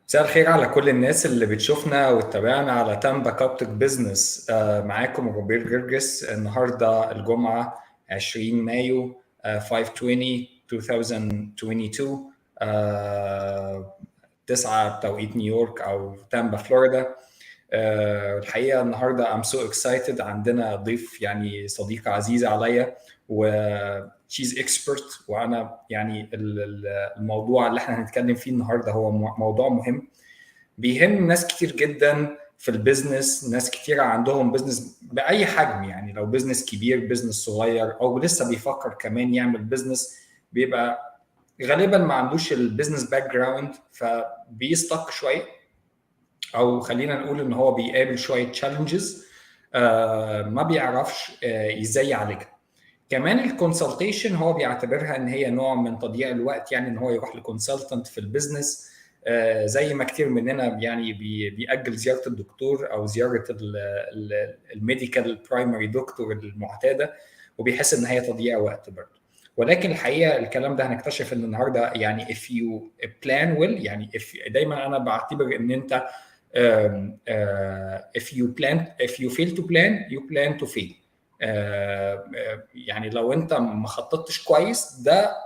مساء الخير على كل الناس اللي بتشوفنا وتتابعنا على تام باك اب بزنس. معاكم روبير جرجس. النهارده الجمعه 20 مايو 5/20 2022 9 بتوقيت نيويورك او تامبا فلوريدا. الحقيقه النهارده I'm so excited. عندنا ضيف يعني صديقه عزيزه عليا و she's expert، وانا يعني الموضوع اللي احنا هنتكلم فيه النهارده هو موضوع مهم بيهم ناس كتير جدا في البيزنس. ناس كتير عندهم بيزنس بأي حجم، يعني لو بيزنس كبير بيزنس صغير او لسه بيفكر كمان يعمل بيزنس، بيبقى غالبا ما عندوش البيزنس باك جراوند، فبيستك شويه، او خلينا نقول ان هو بيقابل شويه تشالنجز ما بيعرفش ازاي يعالجها. كمان الكونسلتيشن هو بيعتبرها ان هي نوع من تضييع الوقت، يعني ان هو يروح لكونسلتنت في البيزنس، زي ما كتير مننا يعني بيأجل زياره الدكتور او زياره الميديكال برايمري دكتور المعتاده، وبيحس ان هي تضييع وقت برضه. ولكن الحقيقه الكلام ده هنكتشف ان النهارده يعني if you plan well، يعني دايما انا بعتبر ان انت if you fail to plan you plan to fail. يعني لو انت ما خططتش كويس، ده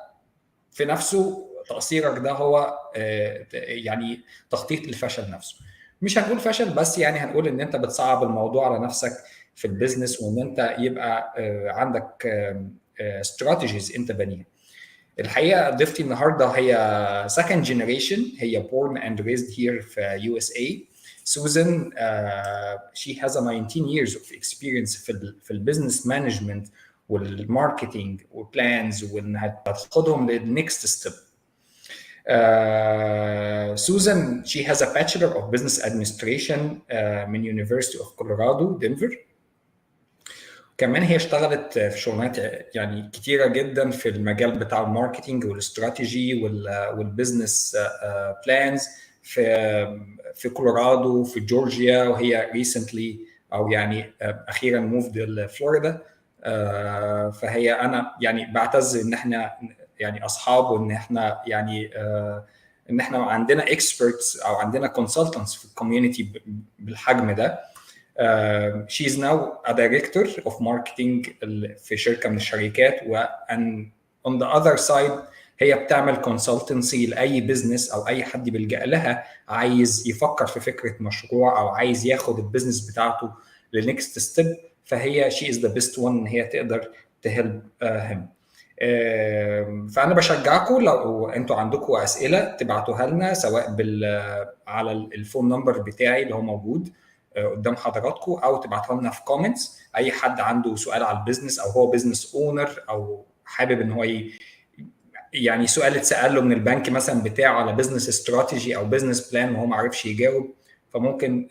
في نفسه تقصيرك، ده هو يعني تخطيط للفشل نفسه. مش هنقول فشل بس، يعني هنقول ان انت بتصعب الموضوع على نفسك في البيزنس، وان انت يبقى عندك استراتيجيز انت بنيها. الحقيقه ضيفتي النهارده هي second generation، هي born and raised here في USA. Susan, she has a 19 years of experience في البيزنس مانجمنت والماركتينج وبلانز، وانها تاخدهم للنكست ستيب. Susan, she has a Bachelor of Business Administration من University of Colorado Denver. كمان هي اشتغلت في شغلانات يعني كتيره جدا في المجال بتاع الماركتينج والاستراتيجي والبيزنس بلانز في كولورادو، في جورجيا، وهي ريسنتلي او يعني اخيرا موفد لفلوريدا. فهي انا يعني بعتز ان احنا يعني اصحاب، وان احنا يعني ان احنا عندنا اكسبرتس او عندنا كونسلتنتس في الكوميونتي بالحجم ده. She is now a director of marketing في شركة من الشركات، and on the other side هي بتعمل consultancy لأي بيزنس أو أي حد بيلجأ لها عايز يفكر في فكرة مشروع أو عايز ياخد البيزنس بتاعته للنكست ستيب. فهي she is the best one إن هي تقدر تهلب him. فأنا بشجعكم لو أنتوا عندكم أسئلة تبعتوها لنا، سواء على الفون نمبر بتاعي اللي هو موجود قدام حضراتكم، او تبعتها لنا في كومنتس. اي حد عنده سؤال على البيزنس او هو بيزنس اونر او حابب ان هو يعني سؤال اتسال له من البنك مثلا بتاعه على بيزنس استراتيجي او بيزنس بلان وهو ما عرفش يجاوب، فممكن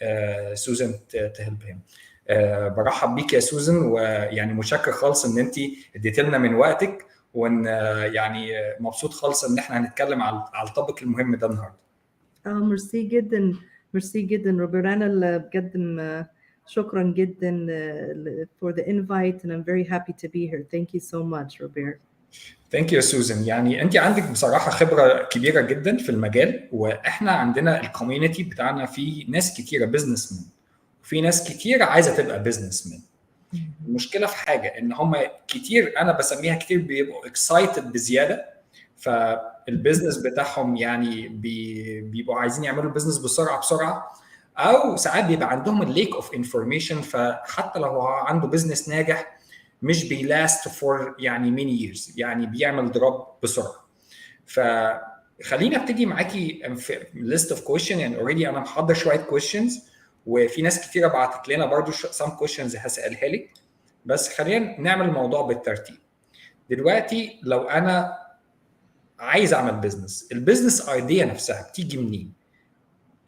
سوزان تهلبهم. برحب بيك يا سوزان، ويعني متشكر خالص ان انت اديت لنا من وقتك، وان يعني مبسوط خالص ان احنا هنتكلم على التوبيك المهم ده النهارده. ميرسي جدا، ميرسي جدا روبرت. انا اللي بقدم شكرا جدا for the invite and I'm very happy to be here. Thank you so much Robert. ثانك يو سوزان. يعني انت عندك بصراحه خبره كبيره جدا في المجال، واحنا عندنا الكوميونتي بتاعنا فيه ناس كتيره بزنس مان، وفي ناس كتير عايزه تبقى بزنس مان. المشكله في حاجه ان هم كتير، انا بسميها كتير، بيبقوا اكسايتد بزياده، فالبيزنس بتاعهم يعني بيبقوا عايزين يعملوا بيزنس بسرعه، او ساعات بيبقى عندهم الليك اوف انفورميشن، فحتى لو هو عنده بيزنس ناجح مش بيلاست فور يعني ميني ييرز، يعني بيعمل دروب بسرعه. فخلينا ابتدي معاكي في ليست اوف كويشن. يعني اوريدي انا محضر شويه كويشنز، وفي ناس كتيره بعتت لنا برضو سام كويشنز هسالها لك، بس خلينا نعمل الموضوع بالترتيب. دلوقتي لو انا عايز اعمل بيزنس، البيزنس ايديا نفسها بتيجي منين؟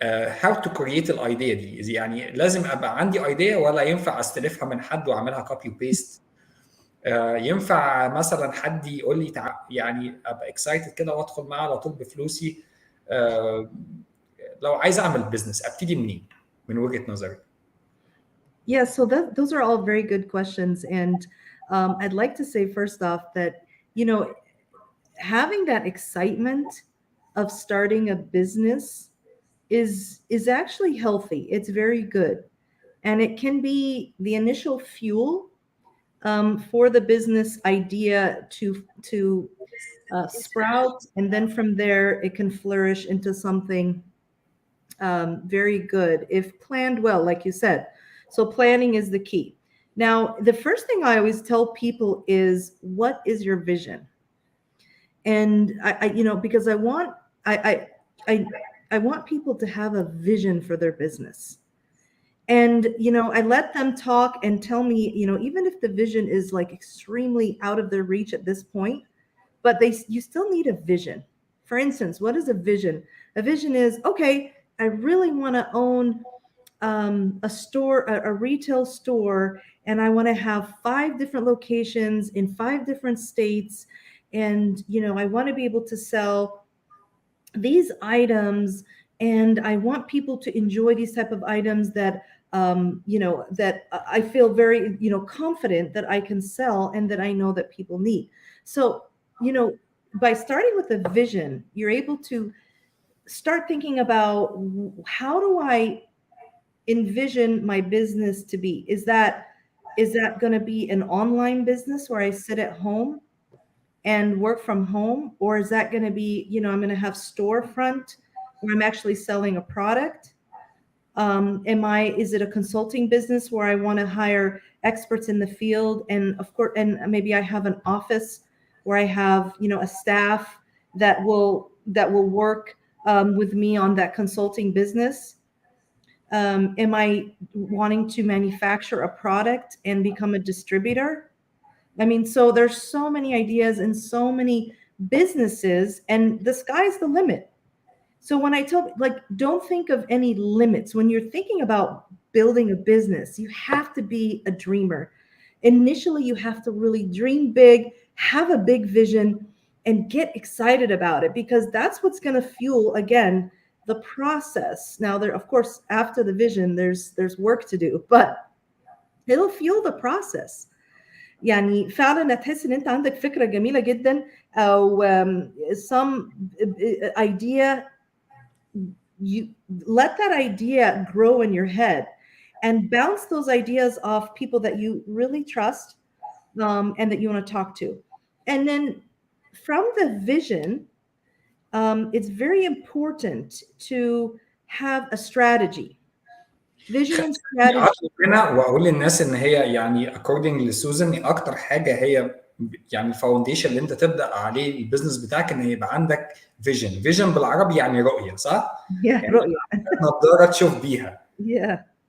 هاو تو كرييت الايديا دي؟ يعني لازم ابقى عندي ايديا، ولا ينفع استلفها من حد واعملها كوبي وبيست؟ ينفع مثلا حد يقول لي يعني ابقى اكسايتد كده وادخل معاه على طول بفلوسي؟ لو عايز اعمل بيزنس ابتدي منين من وجهة نظرك؟ Yeah, so those are all very good questions, and I'd like to say first off that, you know, having that excitement of starting a business is actually healthy. It's very good. And it can be the initial fuel for the business idea to sprout. And then from there, it can flourish into something very good if planned well, like you said. So planning is the key. Now, the first thing I always tell people is, what is your vision? And I because I want people to have a vision for their business. And, I let them talk and tell me, even if the vision is like extremely out of their reach at this point, but you still need a vision. For instance, what is a vision? A vision is, okay, I really want to own a store, a retail store, and I want to have 5 different locations in 5 different states. And, I want to be able to sell these items, and I want people to enjoy these type of items that, that I feel very, confident that I can sell and that I know that people need. So, by starting with a vision, you're able to start thinking about, how do I envision my business to be? Is that going to be an online business where I sit at home and work from home? Or is that going to be, I'm going to have storefront where I'm actually selling a product? Is it a consulting business where I want to hire experts in the field? And of course, and maybe I have an office where I have, a staff that will work with me on that consulting business. Am I wanting to manufacture a product and become a distributor? I mean, so there's so many ideas and so many businesses, and the sky's the limit. So when I tell, don't think of any limits. When you're thinking about building a business, you have to be a dreamer. Initially, you have to really dream big, have a big vision, and get excited about it, because that's what's going to fuel, again, the process. Now, there, of course, after the vision, there's work to do, but it'll fuel the process. يعني فعلا هتحس ان انت عندك فكره جميله جدا او some idea. You let that idea grow in your head and bounce those ideas off people that you really trust, and that you want to talk to. And then from the vision, it's very important to have a strategy. Vision and strategy. هنا واقول للناس ان هي يعني according لسوزان اكتر حاجه هي يعني الفاونديشن اللي انت تبدا عليه البيزنس بتاعك، ان يبقى عندك فيجن بالعربي يعني رؤيه، صح؟ يعني رؤيه نظاره تشوف بيها.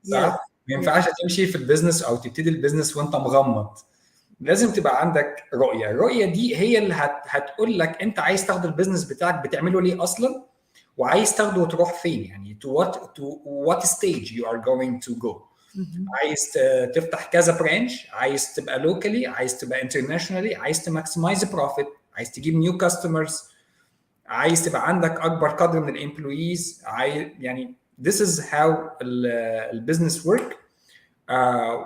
صح؟ ما ينفعش Yeah. تمشي في البيزنس او تبتدي البيزنس وانت مغمض. لازم تبقى عندك رؤيه. الرؤيه دي هي اللي هتقول لك انت عايز تاخد البيزنس بتاعك بتعمله ليه اصلا، وعايز تاخده وتروح فين، يعني to what stage you are going to go. عايز تفتح كذا برانش، عايز تبقى لوكالي، عايز تبقى انترناشونالي، عايز تماكسمايز بروفيت، عايز تجيب نيو كاستمرز، عايز تبقى عندك اكبر قدر من الامبلويز. يعني this is how البيزنس ورك.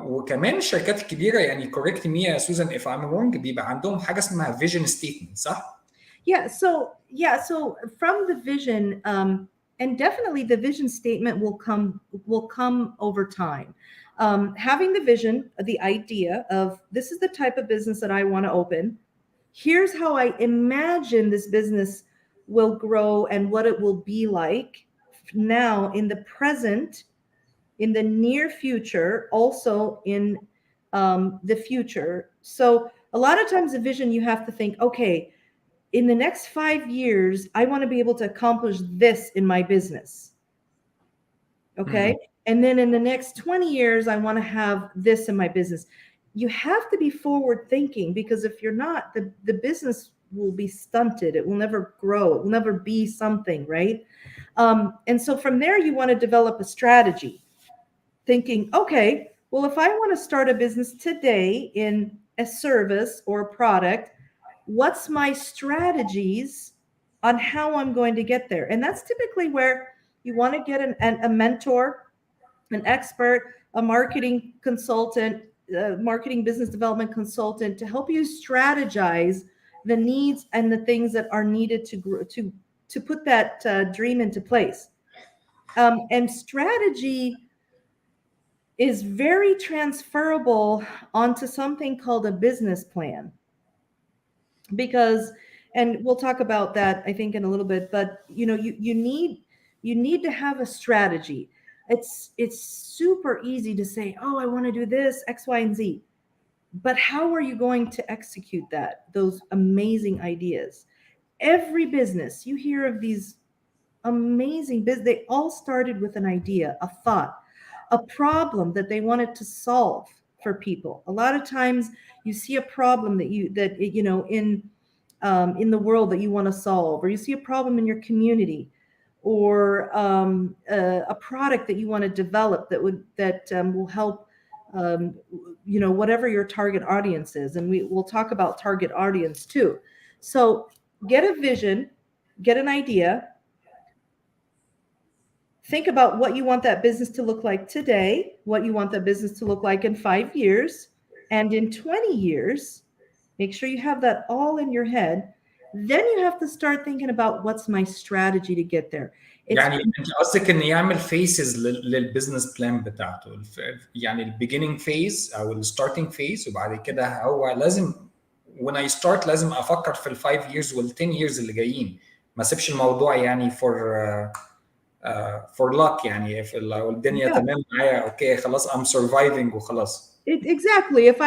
وكمان الشركات الكبيره، يعني correct me يا سوزان if I'm wrong، بيبقى عندهم حاجه اسمها vision statement، صح؟ So from the vision, and definitely the vision statement will come over time. Having the vision, the idea of this is the type of business that I want to open. Here's how I imagine this business will grow and what it will be like now, in the present, in the near future, also in the future. So a lot of times the vision, you have to think, okay, in the next 5 years, I want to be able to accomplish this in my business. Okay. And then in the next 20 years, I want to have this in my business. You have to be forward thinking, because if you're not, the business will be stunted. It will never grow. It will never be something, right? And so from there, you want to develop a strategy, thinking, okay, well, if I want to start a business today in a service or a product, what's my strategies on how I'm going to get there? And that's typically where you want to get a mentor, an expert, a marketing consultant, marketing business development consultant, to help you strategize the needs and the things that are needed to grow, to put that dream into place. And strategy is very transferable onto something called a business plan. Because, and we'll talk about that, I think, in a little bit, but you need to have a strategy. It's super easy to say, oh, I want to do this, X, Y, and Z. But how are you going to execute those amazing ideas? Every business, you hear of these amazing business, they all started with an idea, a thought, a problem that they wanted to solve for people. A lot of times you see a problem in the world that you want to solve, or you see a problem in your community, or a product that you want to develop that will help whatever your target audience is. And we'll talk about target audience too. So get a vision, get an idea, think about what you want that business to look like today, what you want that business to look like in 5 years, and in 20 years. Make sure you have that all in your head. Then you have to start thinking about what's my strategy to get there. يعني انت قصدك ان يعمل فيسز للبزنس بلان بتاعته، يعني البيجيننج فيز او الستارتنج فيز، وبعد كده هو لازم when I start لازم افكر في ال5 years وال10 years اللي جايين، ما اسيبش الموضوع يعني for luck، يعني لو الدنيا تمام معايا اوكي خلاص I'm surviving وخلاص. Exactly. If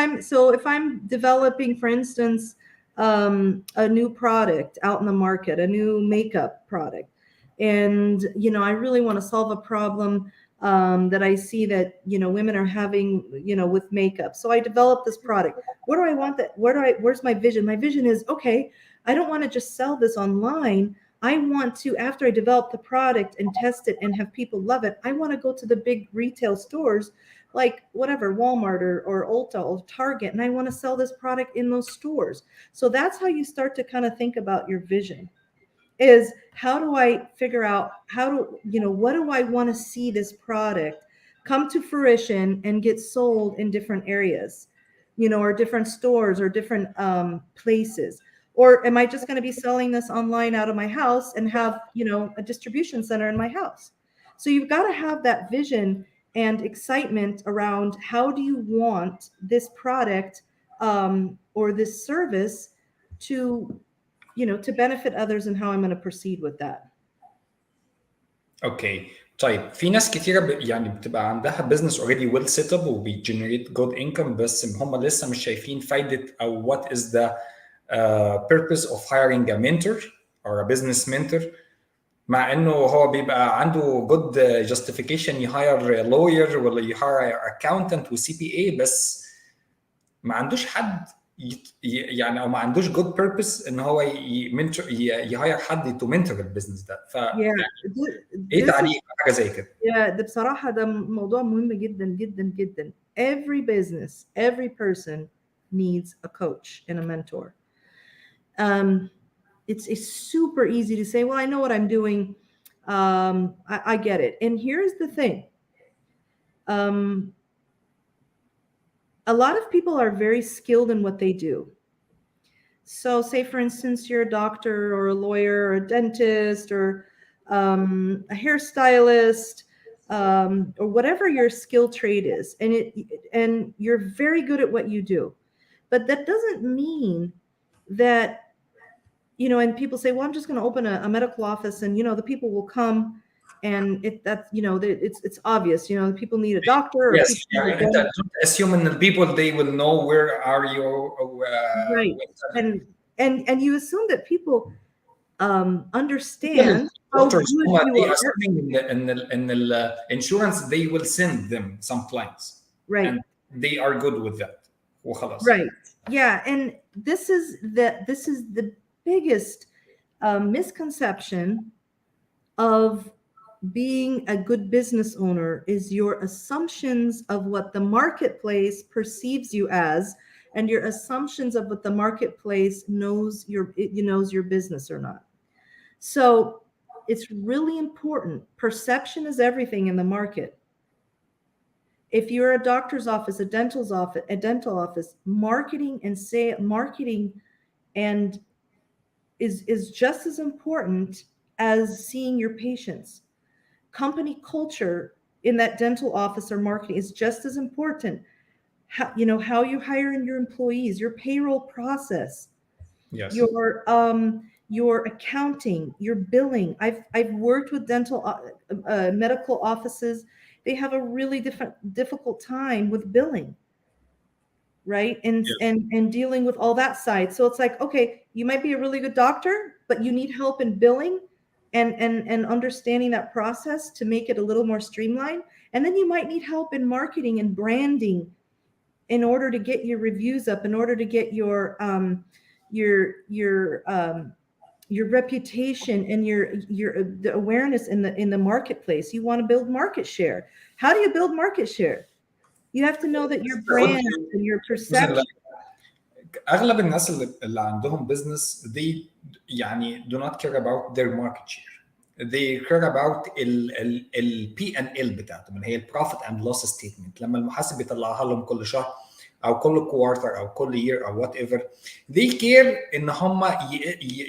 I'm developing, for instance, a new product out in the market, a new makeup product, and I really want to solve a problem that I see that women are having with makeup. So I developed this product. What do I want that? Where's my vision? My vision is, okay, I don't want to just sell this online. I want to, after I develop the product and test it and have people love it, I want to go to the big retail stores like whatever, Walmart or Ulta or Target, and I want to sell this product in those stores. So that's how you start to kind of think about your vision, is how do I figure out what do I want to see this product come to fruition and get sold in different areas, or different stores or different places. Or am I just going to be selling this online out of my house and have, a distribution center in my house? So you've got to have that vision and excitement around how do you want this product or this service to benefit others, and how I'm going to proceed with that. اوكي طيب، في ناس كتيرة يعني بتبقى عندها بزنس اوريدي ويل سيت اب وبيجنريت جود انكم، بس هم لسه مش شايفين فايدة او وات از ذا purpose of hiring a mentor or a business mentor، مع انه هو بيبقى عنده good justification يهاير lawyer ولا يهاير accountant و CPA، بس ما عندوش حد يعني، او ما عندوش good purpose ان هو يهاير حد to mentor البيزنس ده. ف ايه تعليق حاجه زي كده؟ ده بصراحه ده موضوع مهم جدا جدا جدا. Every business, every person needs a coach and a mentor. It's super easy to say, well, I know what I'm doing. I get it. And here's the thing. A lot of people are very skilled in what they do. So say, for instance, you're a doctor or a lawyer or a dentist or a hairstylist, or whatever your skill trade is. And you're very good at what you do. But that doesn't mean that, and people say, well, I'm just going to open a medical office and, the people will come, and it's obvious, the people need a doctor. Or yes, don't assume in the people they will know where are you. Right. And you assume that people understand how good you are. In the insurance, they will send them some clients. Right. And they are good with that. وخلاص. Right. Yeah. And this is the biggest misconception of being a good business owner, is your assumptions of what the marketplace perceives you as, and your assumptions of what the marketplace knows your business or not. So it's really important. Perception is everything in the market. If you're a doctor's office, a dental office, marketing and is just as important as seeing your patients. company culture in that dental office or marketing is just as important. How, you know, how you hire in your employees, your payroll process, Yes. your accounting, your billing. I've worked with dental medical offices. They have a really difficult time with billing, right? And Yes. and dealing with all that side. So it's like, okay, you might be a really good doctor, but you need help in billing and understanding that process to make it a little more streamlined. And then you might need help in marketing and branding in order to get your reviews up, in order to get your reputation and the awareness in the marketplace. You want to build market share. How do you build market share? You have to know that your brand and your perception. اغلب الناس اللي عندهم business they يعني do not care about their market share. They care about ال P&L بتاعتهم اللي هي ال profit and loss statement. لما المحاسب بيطلعها لهم كل شهر او كل كوارتر او كل year او وات ايفر they care ان هم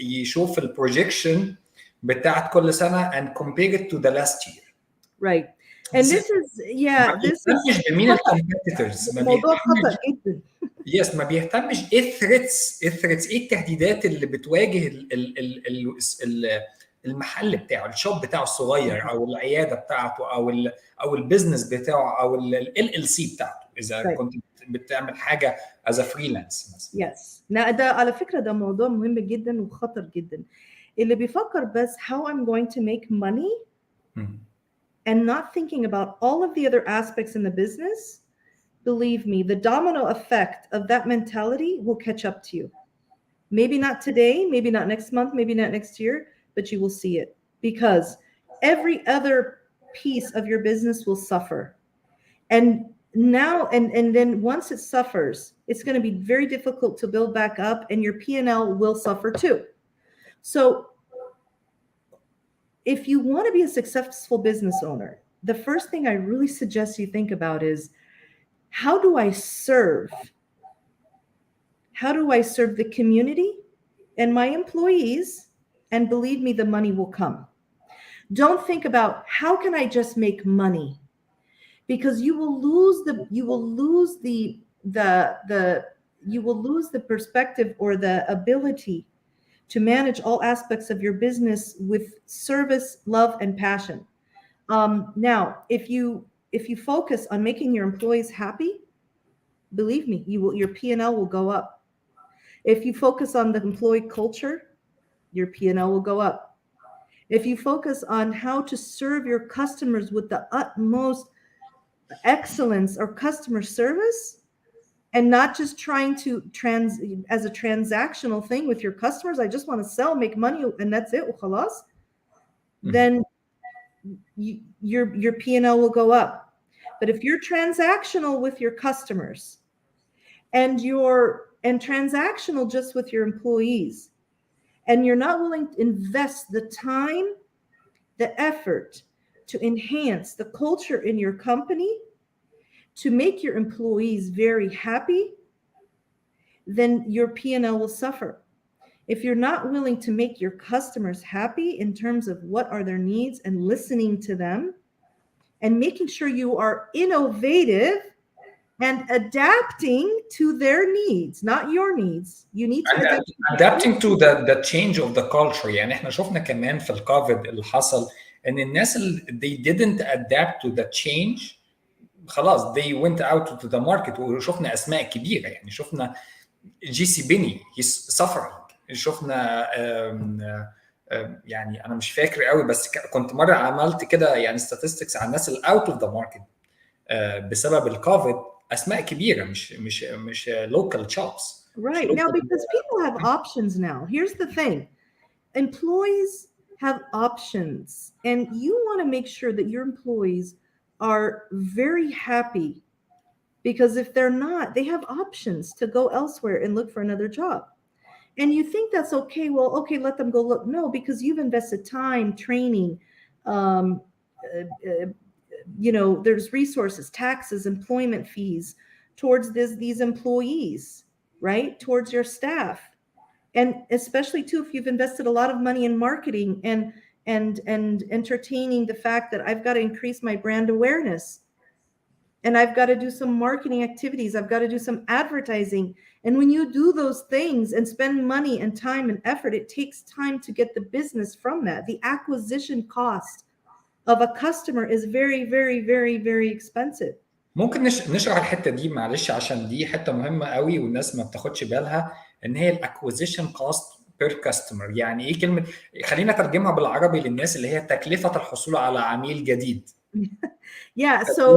يشوف البروجكشن بتاعت كل سنه and compare it to the last year. Right. And this is this is مين الكومبيتيتورز موضوع خطأ جدا. يس ما بيهتمش ايه الثريتس ايه التهديدات اللي بتواجه المحل بتاعه الشوب بتاعه الصغير او العياده بتاعته او البيزنس بتاعه او ال سي بتاعته اذا كنت بتعمل حاجه از فريلانس مثلا. يس ده على فكره ده موضوع مهم جدا وخطر جدا. اللي بيفكر بس how I'm going to make money and not thinking about all of the other aspects in the business, believe me, the domino effect of that mentality will catch up to you. Maybe not today, maybe not next month, maybe not next year, but you will see it because every other piece of your business will suffer. And now, and then once it suffers, it's going to be very difficult to build back up and your P&L will suffer too. So if you want to be a successful business owner, the first thing I really suggest you think about is how do I serve? How do I serve the community and my employees? And believe me, the money will come. Don't think about how can I just make money? Because you will lose the perspective or the ability to manage all aspects of your business with service, love, and passion. Now, if you focus on making your employees happy, believe me, your P&L will go up. If you focus on the employee culture, your P&L will go up. If you focus on how to serve your customers with the utmost excellence or customer service, and not just trying to as a transactional thing with your customers, I just want to sell, make money, and that's it, وخلاص, then your P&L will go up. But if you're transactional with your customers and transactional just with your employees, and you're not willing to invest the time, the effort to enhance the culture in your company, to make your employees very happy, then your P&L will suffer. If you're not willing to make your customers happy in terms of what are their needs and listening to them and making sure you are innovative and adapting to their needs, not your needs. You need to adapting to the change of the culture. يعني احنا شفنا كمان في الكوفيد اللي حصل ان الناس اللي they didn't adapt to the change خلاص they went out to the market. وشفنا اسماء كبيره يعني شفنا جي سي بيني he's suffering. شفنا يعني انا مش فاكر قوي بس كنت مره عملت كده يعني statistics على الناس اللي out of the market بسبب الكوفيد اسماء كبيره مش local shops. Right now, because people have options now. Here's the thing. Employees have options, and you want to make sure that your employees are very happy, because if they're not, they have options to go elsewhere and look for another job. And you think that's okay. Well, okay, let them go look. No, because you've invested time, training, there's resources, taxes, employment fees towards these employees, right? Towards your staff. And especially too, if you've invested a lot of money in marketing and entertaining the fact that I've got to increase my brand awareness, and I've got to do some marketing activities, I've got to do some advertising. And when you do those things and spend money and time and effort, it takes time to get the business from that. The acquisition cost of a customer is very, very, very, very expensive. ممكن نشرح الحته دي معلش، عشان دي حته مهمه قوي والناس ما بتاخدش بالها، ان هي الاكوزيشن كوست بير كاستمر. يعني ايه كلمه؟ خلينا ترجمها بالعربي للناس، اللي هي تكلفه الحصول على عميل جديد. Yeah, so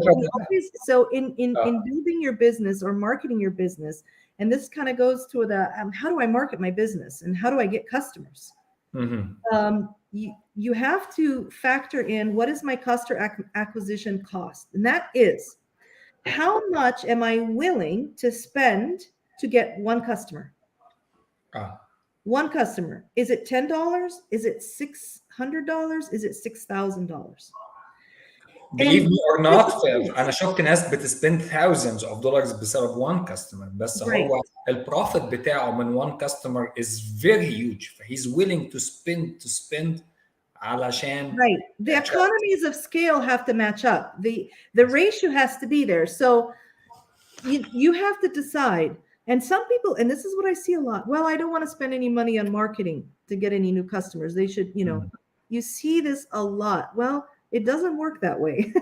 in building your business or marketing your business, and this kind of goes to the how do I market my business and how do I get customers? You have to factor in, what is my customer acquisition cost? And that is, how much am I willing to spend to get one customer? One customer. Is it $10? Is it $600? Is it $6,000? Believe me or not, أنا شفت ناس بتسبند thousands of dollars بسبب one customer، بس هو البروفيت بتاعه من one customer is very huge. He's willing to spend علشان the economies of scale have to match up. The ratio has to be there. So you have to decide. And some people, and this is what I see a lot, well, I don't want to spend any money on marketing to get any new customers. They should, you see this a lot. Well, it doesn't work that way.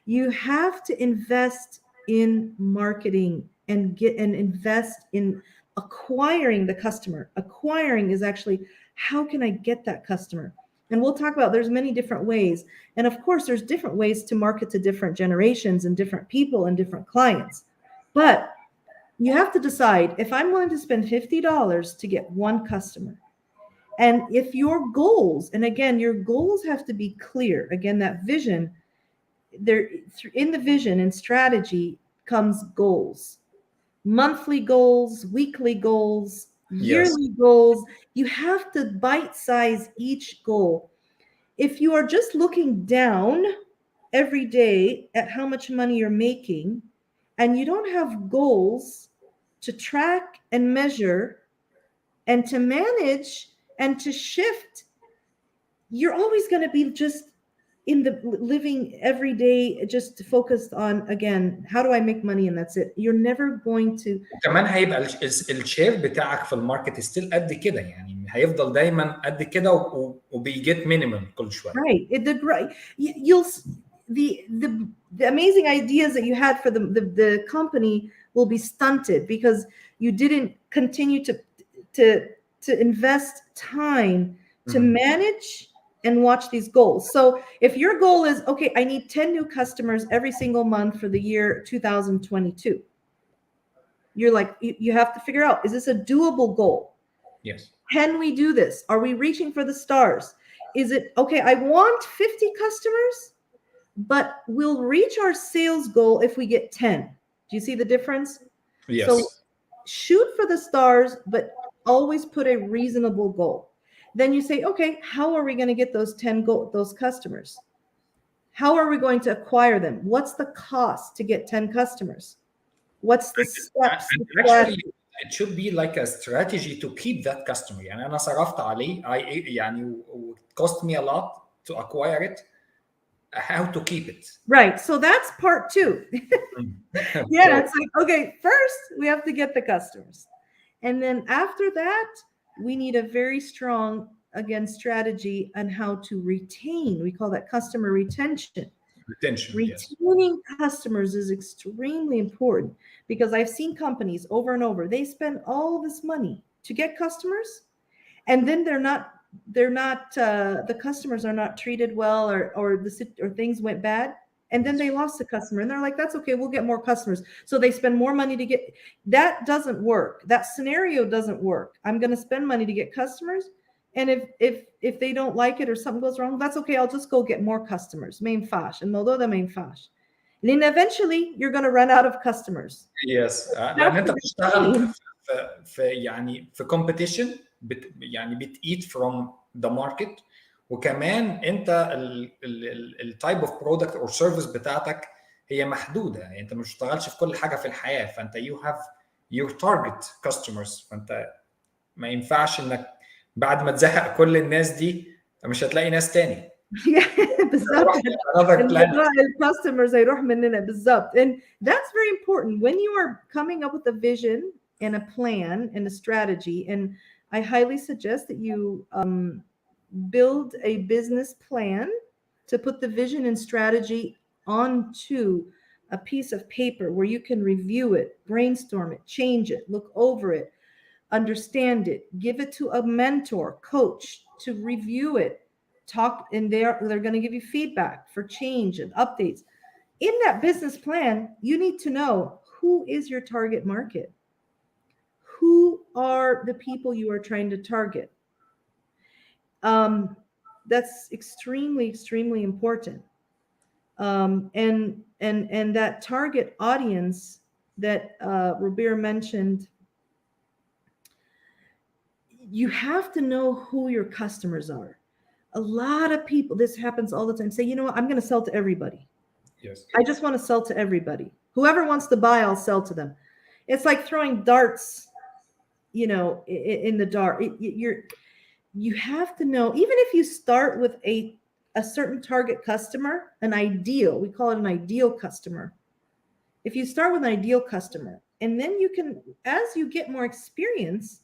You have to invest in marketing and invest in acquiring the customer. Acquiring is actually, how can I get that customer? And we'll talk about, there's many different ways. And of course, there's different ways to market to different generations and different people and different clients. But you have to decide, if I'm willing to spend $50 to get one customer, and if your goals, and again, your goals have to be clear. Again, that vision, there in the vision and strategy comes goals, monthly goals, weekly goals, yearly goals. You have to bite-size each goal. If you are just looking down every day at how much money you're making, and you don't have goals to track and measure and to manage and to shift, you're always going to be just in the living every day, just focused on, again, how do I make money, and that's it. You're never going to. كمان هيبقى الشير بتاعك في الماركت ستيل قد كده، يعني هيفضل دايما قد كده وبيجيت مينيمم كل شويه. Right. You'll the amazing ideas that you had for the company will be stunted because you didn't continue to invest time to manage and watch these goals. So if your goal is, okay, I need 10 new customers every single month for the year 2022, you're like, you have to figure out, is this a doable goal? Yes. Can we do this? Are we reaching for the stars? Is it, okay, I want 50 customers, but we'll reach our sales goal if we get 10. Do you see the difference? Yes. So shoot for the stars, but always put a reasonable goal. Then you say, okay, how are we going to get those 10 those customers? How are we going to acquire them? What's the cost to get 10 customers? What's the steps? Actually, it should be like a strategy to keep that customer. يعني أنا صرفت عليه, يعني it cost me a lot to acquire it. How to keep it. Right. So that's part 2. Yeah, it's like, okay, first we have to get the customers. And then after that, we need a very strong, again, strategy on how to retain. We call that customer retention. Retaining customers is extremely important because I've seen companies over and over, they spend all this money to get customers, and then the customers are not treated well, or things went bad, and then they lost the customer, and they're like, that's okay, we'll get more customers. So they spend more money to get. That doesn't work. That scenario doesn't work. I'm going to spend money to get customers, and if they don't like it or something goes wrong, that's okay, I'll just go get more customers. ما ينفعش الموضوع ده ما ينفعش. Then eventually you're going to run out of customers. Yes. لأن أنت بتشتغل يعني في competition, يعني بتeat from the market, وكمان انت التايب اوف برودكت او سيرفيس بتاعتك هي محدوده. يعني انت مش بتشتغلش في كل حاجه في الحياه، فانت you have your target customers. فانت ما ينفعش انك بعد ما تزهق كل الناس دي مش هتلاقي ناس تاني. بالظبط. another planet. الكاستمرز هيروح مننا بالظبط. And that's very important when you are coming up with a vision and a plan and a strategy. And I highly suggest that you build a business plan to put the vision and strategy onto a piece of paper where you can review it, brainstorm it, change it, look over it, understand it, give it to a mentor, coach to review it, talk, and they're going to give you feedback for change and updates. In that business plan, you need to know who is your target market. Who are the people you are trying to target? That's extremely important. And that target audience that Rubir mentioned, you have to know who your customers are. A lot of people, this happens all the time, say, you know what, I'm going to sell to everybody. Yes. I just want to sell to everybody. Whoever wants to buy, I'll sell to them. It's like throwing darts, you know, in the dark. You have to know, even if you start with a certain target customer, an ideal, we call it an ideal customer. If you start with an ideal customer, and then you can, as you get more experience,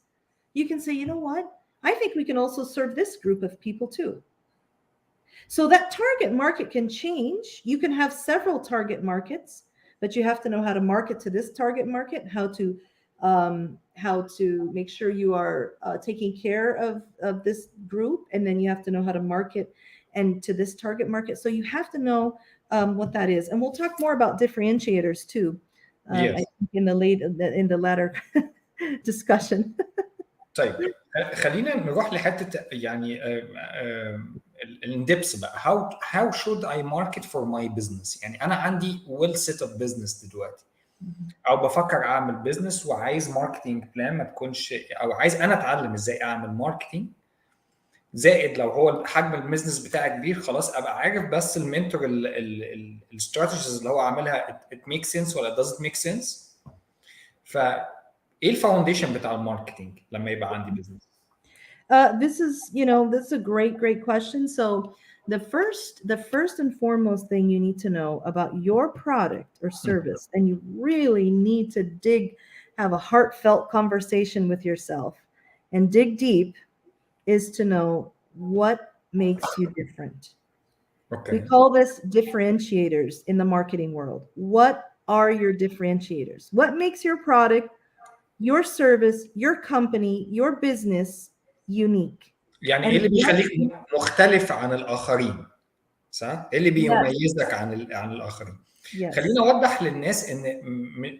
you can say, you know what, I think we can also serve this group of people too. So that target market can change. You can have several target markets, but you have to know how to market to this target market, how to make sure you are taking care of this group, and then you have to know how to market and to this target market. So you have to know what that is, and we'll talk more about differentiators too. Yes. I think in the latter discussion. طيب خلينا نروح لحته يعني الاندبس بقى. how should I market for my business؟ يعني انا عندي well set up business دلوقتي، او بفكر اعمل بيزنس وعايز ماركتنج بلان ما تكونش، او عايز انا اتعلم ازاي اعمل ماركتنج، زائد لو هو حجم البيزنس بتاعي كبير خلاص ابقى عارف بس المنتور الاستراتيجيز اللي هو عاملها it makes sense ولا doesn't make sense. فايه الفاونديشن بتاع الماركتنج لما يبقى عندي بيزنس؟ This is a great question. So the first and foremost thing you need to know about your product or service, and you really need to have a heartfelt conversation with yourself and dig deep, is to know what makes you different. Okay. We call this differentiators in the marketing world. What are your differentiators? What makes your product, your service, your company, your business unique? يعني ايه اللي بيخليك مختلف عن الاخرين؟ صح؟ ايه اللي بيميزك عن الاخرين؟ Yes. خليني اوضح للناس ان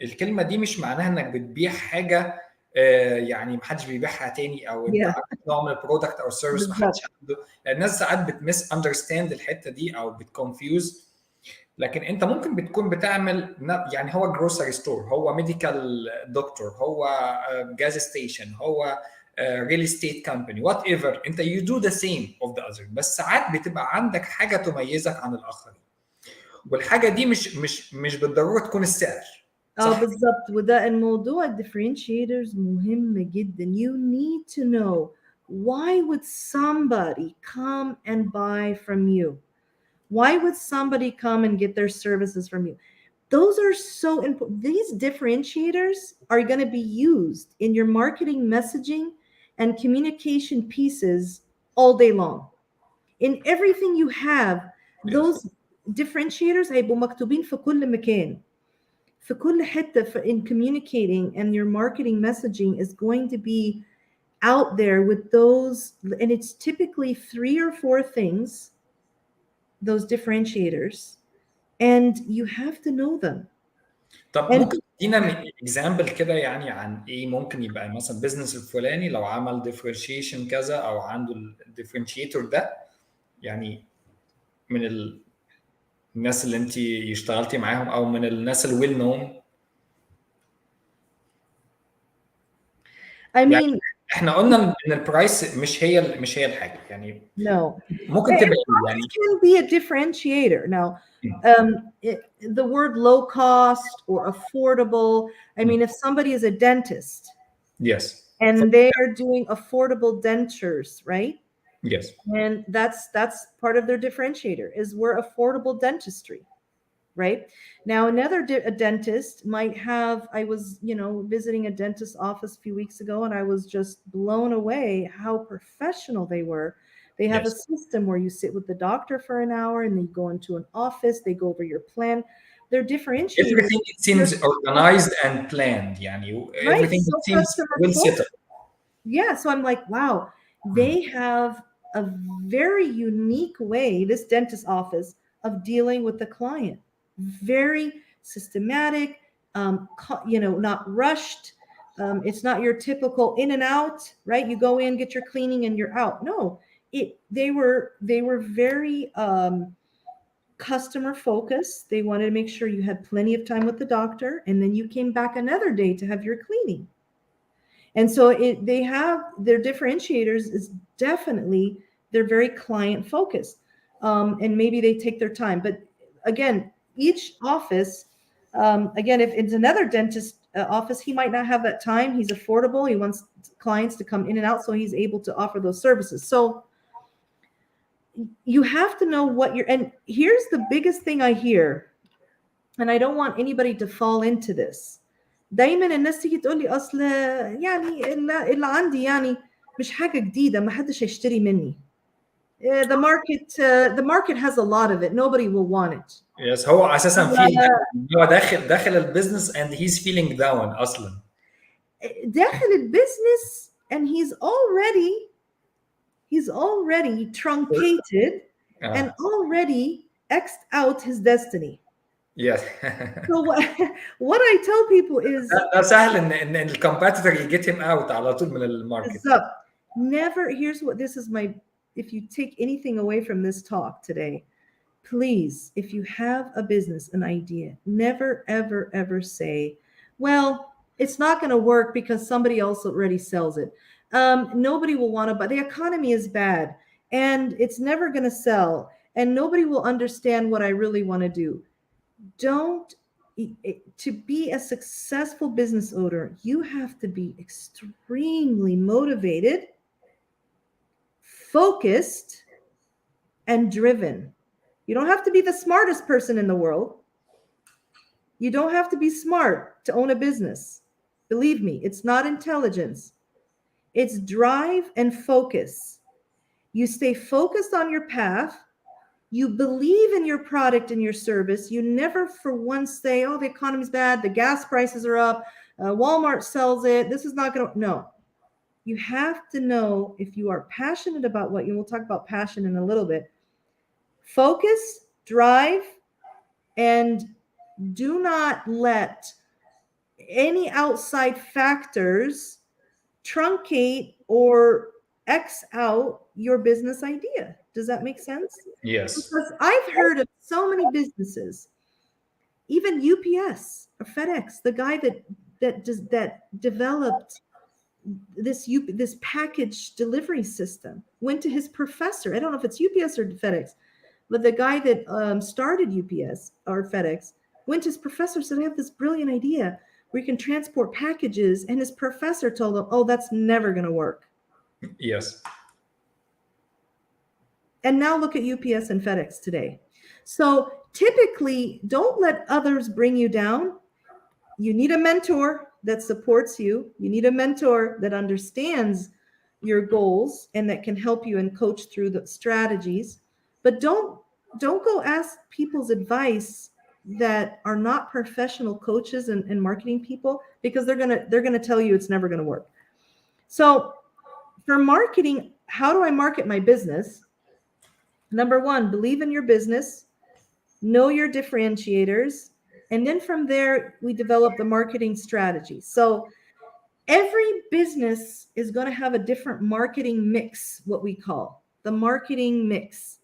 الكلمه دي مش معناها انك بتبيع حاجه يعني محدش بيبيعها تاني، او انت عندك نوع من البرودكت او السيرفيس محدش عنده. الناس ساعات بتمس اندرستاند الحته دي او بتكونفيوز، لكن انت ممكن بتكون بتعمل يعني هو جروسري ستور، هو ميديكال دكتور، هو جاز ستيشن، هو ريل استيت كامباني، وات ايفر، انت يو دو ذا سيم اوف ذا اذر، بس ساعات بتبقى عندك حاجه تميزك عن الاخرين، والحاجه دي مش بالضروره تكون السعر. بالضبط. وده الموضوع differentiators مهم جدا. You need to know why would somebody come and buy from you? Why would somebody come and get their services from you? Those are so important. These differentiators are going to be used in your marketing messaging and communication pieces all day long. In everything you have, those differentiators هيبقوا مكتوبين في كل مكان. في كل حتة in communicating, and your marketing messaging is going to be out there with those, and it's typically 3 or 4 things, those differentiators, and you have to know them. طب ممكن تدينا اكزامبل كده يعني عن ايه ممكن يبقى مثلا بزنس الفلاني لو عمل ديفرنشيشن كذا او عنده الديفرنشيتور ده، يعني من الناس اللي انت اشتغلتي معاهم او من الناس الويل نون؟ I mean, احنا قلنا ان البرايس مش هي الحاجه، يعني no. ممكن تبقى يعني can be a differentiator. Now, the word low cost or affordable, I mean, if somebody is a dentist, yes, and they are doing affordable dentures, right? Yes. And that's part of their differentiator is we're affordable dentistry, right? Now, a dentist might have, I was, visiting a dentist's office a few weeks ago, and I was just blown away how professional they were. They have a system where you sit with the doctor for an hour and then you go into an office, they go over your plan. They're differentiated. Everything it seems organized and planned. Everything so it seems well set up. Yeah, so I'm like, wow, they have a very unique way, this dentist office, of dealing with the client. Very systematic, not rushed. It's not your typical in and out, right? You go in, get your cleaning, and you're out. No, they were very customer focused. They wanted to make sure you had plenty of time with the doctor, and then you came back another day to have your cleaning. And so they have their differentiators is definitely they're very client focused, and maybe they take their time. But again, each office, again, if it's another dentist office, he might not have that time. He's affordable. He wants clients to come in and out, so he's able to offer those services. So you have to know what you're. And here's the biggest thing I hear, and I don't want anybody to fall into this. دايما الناس تيجي تقول لي اصل يعني اللي عندي يعني مش حاجه جديده ما حدش هيشتري مني. The market has a lot of it. Nobody will want it. Yes, هو اساسا هو داخل البيزنس and he's feeling down اصلا. داخل البيزنس and he's already truncated and already X'd out his destiny. Yes. So what I tell people is ده سهل ان الكومبيتيتور يجيت him out على طول من الماركت. Never. Here's what this is my. If you take anything away from this talk today, please, if you have a business, an idea, never, ever, ever say, well, it's not going to work because somebody else already sells it. Nobody will want to buy. The economy is bad and it's never going to sell and nobody will understand what I really want to do. To be a successful business owner, you have to be extremely motivated, focused, and driven. You don't have to be the smartest person in the world. You don't have to be smart to own a business. Believe me, it's not intelligence. It's drive and focus. You stay focused on your path. You believe in your product and your service. You never for once say, oh, the economy's bad, the gas prices are up, Walmart sells it, this is not going to, no. You have to know if you are passionate about what you will talk about passion in a little bit. Focus, drive, and do not let any outside factors truncate or X out your business idea. Does that make sense? Yes. Because I've heard of so many businesses, even UPS or FedEx, the guy that developed this package delivery system went to his professor. I don't know if it's UPS or FedEx, but the guy that started UPS or FedEx went to his professor, said, I have this brilliant idea where you can transport packages. And his professor told him, oh, that's never going to work. Yes. And now look at UPS and FedEx today. So typically, don't let others bring you down. You need a mentor that supports you. You need a mentor that understands your goals and that can help you and coach through the strategies. But don't go ask people's advice that are not professional coaches and marketing people, because they're gonna tell you it's never gonna work. So for marketing, how do I market my business? Number one, believe in your business, know your differentiators, and then from there, we develop the marketing strategy. So every business is going to have a different marketing mix, what we call the marketing mix.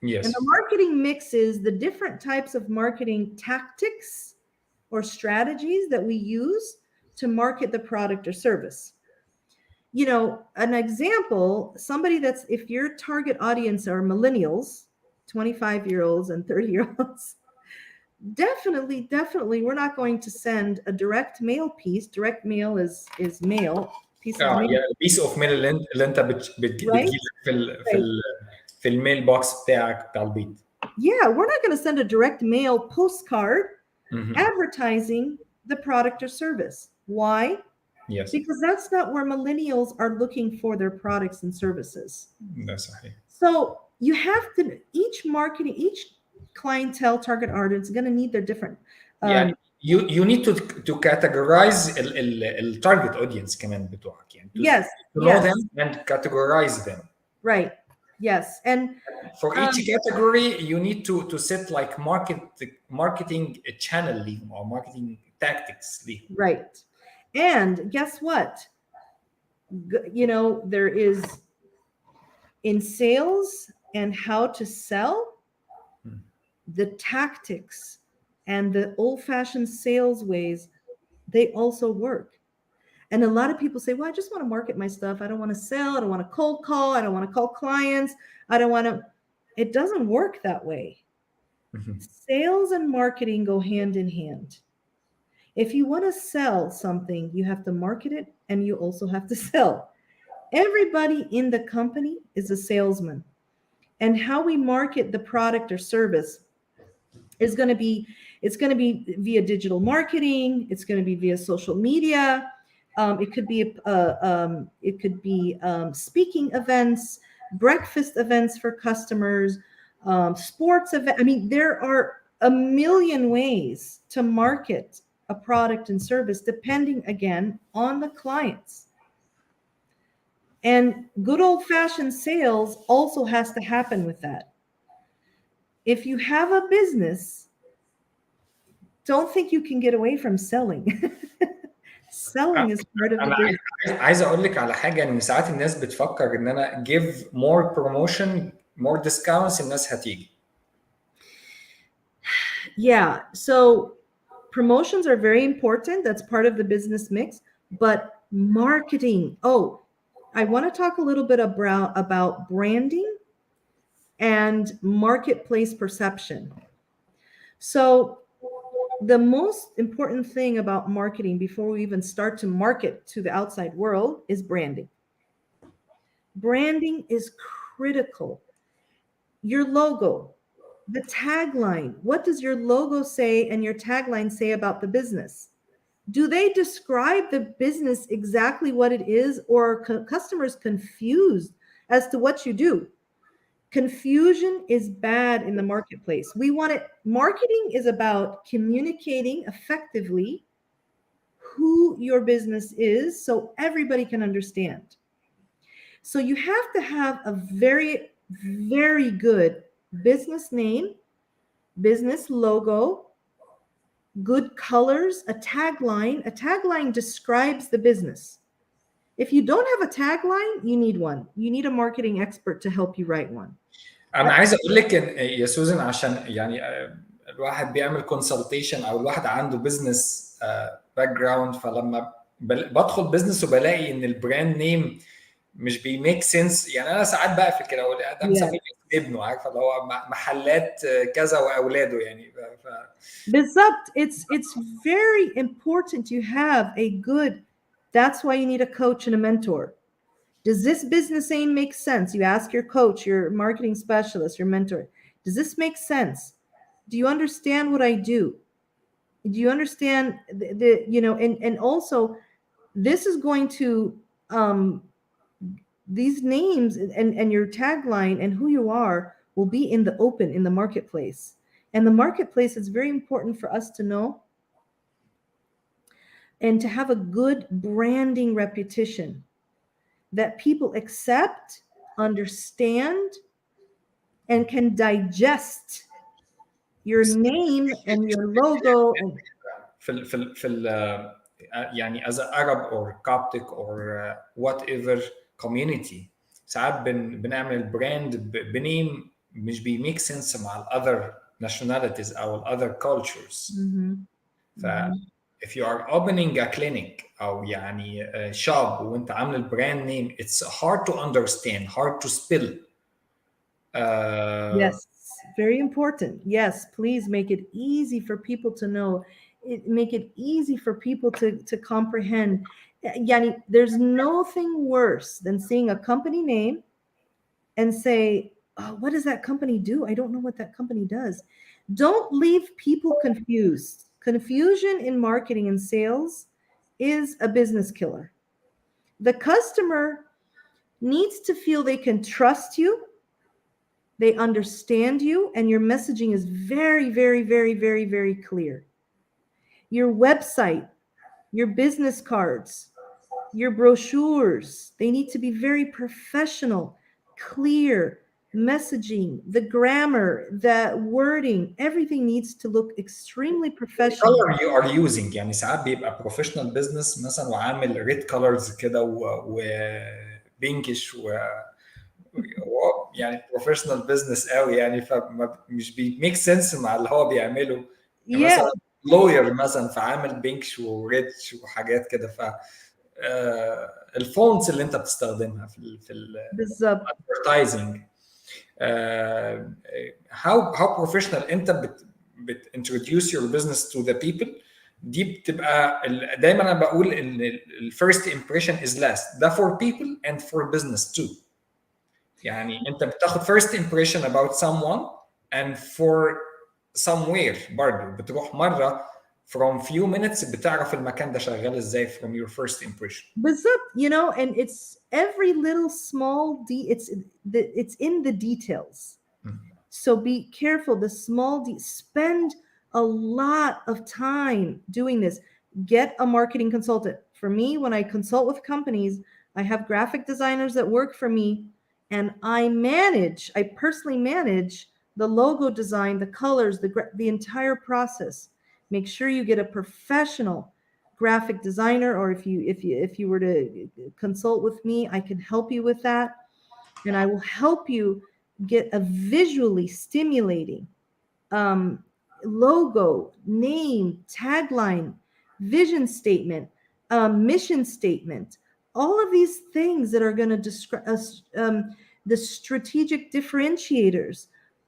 Yes. And the marketing mix is the different types of marketing tactics or strategies that we use to market the product or service. You know, an example, somebody that's, if your target audience are millennials, 25-year-olds and 30-year-olds, definitely, we're not going to send a direct mail piece. Direct mail is mail. piece of mail, يعني بيس اوف ميل اللي انت بتجيلك في الميل بوكس بتاعك بتاع البيت. Yeah, we're not going to send a direct mail postcard advertising the product or service. Why? Yes. Because that's not where millennials are looking for their products and services. That's right. So you have to, each clientele target audience is going to need their different. يعني you need to categorize the target audience كمان بتوعك يعني. To know them and categorize them. Right. Yes. And for each category, you need to set like marketing channel ليهم or marketing tactics ليهم. Right. And guess what? You know, there is in sales and how to sell, the tactics and the old-fashioned sales ways, they also work. And a lot of people say, well, I just want to market my stuff. I don't want to sell. I don't want to cold call. I don't want to call clients. I don't want to. It doesn't work that way. Sales and marketing go hand in hand. If you want to sell something, you have to market it and you also have to sell. Everybody in the company is a salesman. And how we market the product or service is going to be, it's going to be via digital marketing. It's going to be via social media. It could be speaking events, breakfast events for customers, sports events. I mean, there are a million ways to market a product and service depending, again, on the clients. And good old-fashioned sales also has to happen with that. If you have a business, don't think you can get away from selling. Selling is part of the business. عايز اقول لك على حاجه ان ساعات الناس بتفكر ان انا give more promotion, more discounts الناس هتيجي. Yeah, so promotions are very important. That's part of the business mix, but marketing. Oh, I want to talk a little bit about branding and marketplace perception. So the most important thing about marketing before we even start to market to the outside world is branding. Branding is critical. Your logo, the tagline. What does your logo say and your tagline say about the business? Do they describe the business exactly what it is, or are customers confused as to what you do? Confusion is bad in the marketplace. We want it. Marketing is about communicating effectively who your business is so everybody can understand. So you have to have a very, very good business name, business logo, good colors, a tagline. A tagline describes the business. If you don't have a tagline, you need one. You need a marketing expert to help you write one. انا عايز اقول لك يا سوزان عشان يعني الواحد بيعمل كونسلتيشن او الواحد عنده بزنس باك جراوند، فلما بدخل بزنس وبلاقي ان البراند نيم مش بيميك سنس، يعني انا ساعات بقفل كده اقول ده مسميه ابنه، عارفه اللي هو محلات كذا واولاده يعني. بالظبط. It's very important you have a good. That's why you need a coach and a mentor. Does this business name make sense? You ask your coach, your marketing specialist, your mentor. Does this make sense? Do you understand what I do? Do you understand the you know, and also this is going to these names and your tagline and who you are will be in the open in the marketplace. And the marketplace is very important for us to know and to have a good branding reputation that people accept, understand, and can digest your name and your logo. في يعني as an Arab or Coptic or whatever community ساعات بنعمل البراند بنيم مش بيميك سنس مع ال other nationalities او ال other cultures. ف if you are opening a clinic او يعني shop وانت عامل البراند نيم it's hard to understand, hard to spell. Yes, very important. Yes, please make it easy for people to know. Make it easy for people to comprehend. يعني there's nothing worse than seeing a company name and say, oh, what does that company do? I don't know what that company does. Don't leave people confused. Confusion in marketing and sales is a business killer. The customer needs to feel they can trust you, they understand you, and your messaging is very, very, very, very, very clear. Your website, your business cards, your brochures, they need to be very professional, clear, messaging, the grammar, the wording, everything needs to look extremely professional. color you are using. يعني ساعات بيبقى بروفيشنال بزنس مثلا وعامل ريد كولرز كده وبينكش يعني بروفيشنال بزنس قوي يعني، فمش بيميك سنس مع اللي هو بيعمله. يعني مثلا لوير مثلا فعامل بينكش وريدش وحاجات كده. ف الفونتس اللي انت بتستخدمها في بالظبط. الادفرتايزنج، how professional انت بتintroduce your business to the people. دي بتبقى دايما انا بقول ان الفيرست impression is last. ده for people and for business too. يعني انت بتاخد first impression about someone and for somewhere برضه بتروح مره from few minutes بتعرف المكان ده شغال ازاي from your first impression. بالظبط. You know, and it's every little small it's in the details. So be careful. The small spend a lot of time doing this. Get a marketing consultant. For me, when I consult with companies, I have graphic designers that work for me, and I personally manage the logo design, the colors, the entire process. Make sure you get a professional graphic designer, or if you were to consult with me, I can help you with that, and I will help you get a visually stimulating logo, name, tagline, vision statement, mission statement, all of these things that are going to describe the strategic differentiators.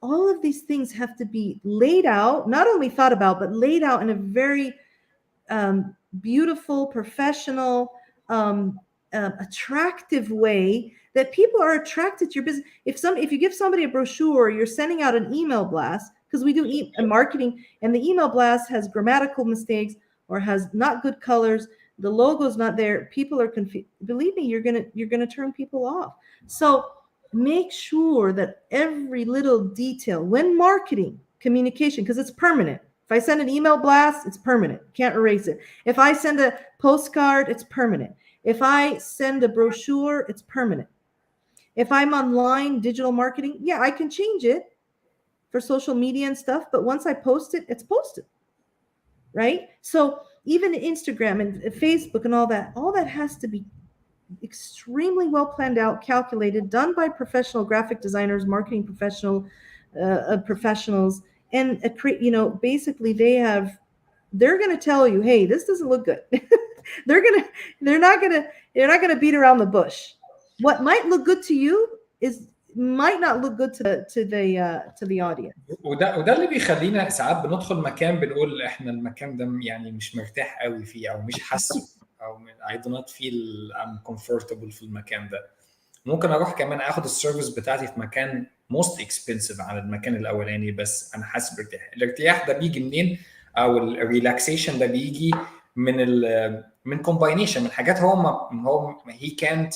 All of these things have to be laid out, not only thought about, but laid out in a very beautiful, professional, attractive way that people are attracted to your business. If you give somebody a brochure, you're sending out an email blast, because we do marketing, and the email blast has grammatical mistakes or has not good colors, the logo's not there, people are confused. Believe me, you're gonna turn people off. So make sure that every little detail when marketing communication, because it's permanent. If I send an email blast, it's permanent. Can't erase it. If I send a postcard, it's permanent. If I send a brochure, it's permanent. If I'm online digital marketing, yeah, I can change it for social media and stuff, but once I post it, it's posted, right? So even Instagram and Facebook and all that has to be extremely well planned out, calculated, done by professional graphic designers, marketing professionals, and basically they're going to tell you, hey, this doesn't look good. they're not going to beat around the bush. What might look good to you might not look good to the audience. وده اللي بيخلينا ساعات بندخل مكان بنقول احنا المكان ده يعني مش مرتاح قوي فيه او مش حاسه او I do not feel I'm comfortable في المكان ده. ممكن اروح كمان اخد السيرفيس بتاعتي في مكان most expensive عن المكان الاولاني، بس انا حاسس بارتياح. الارتياح ده بيجي منين؟ او الريلاكسيشن ده بيجي من كومباينيشن من حاجات هو he can't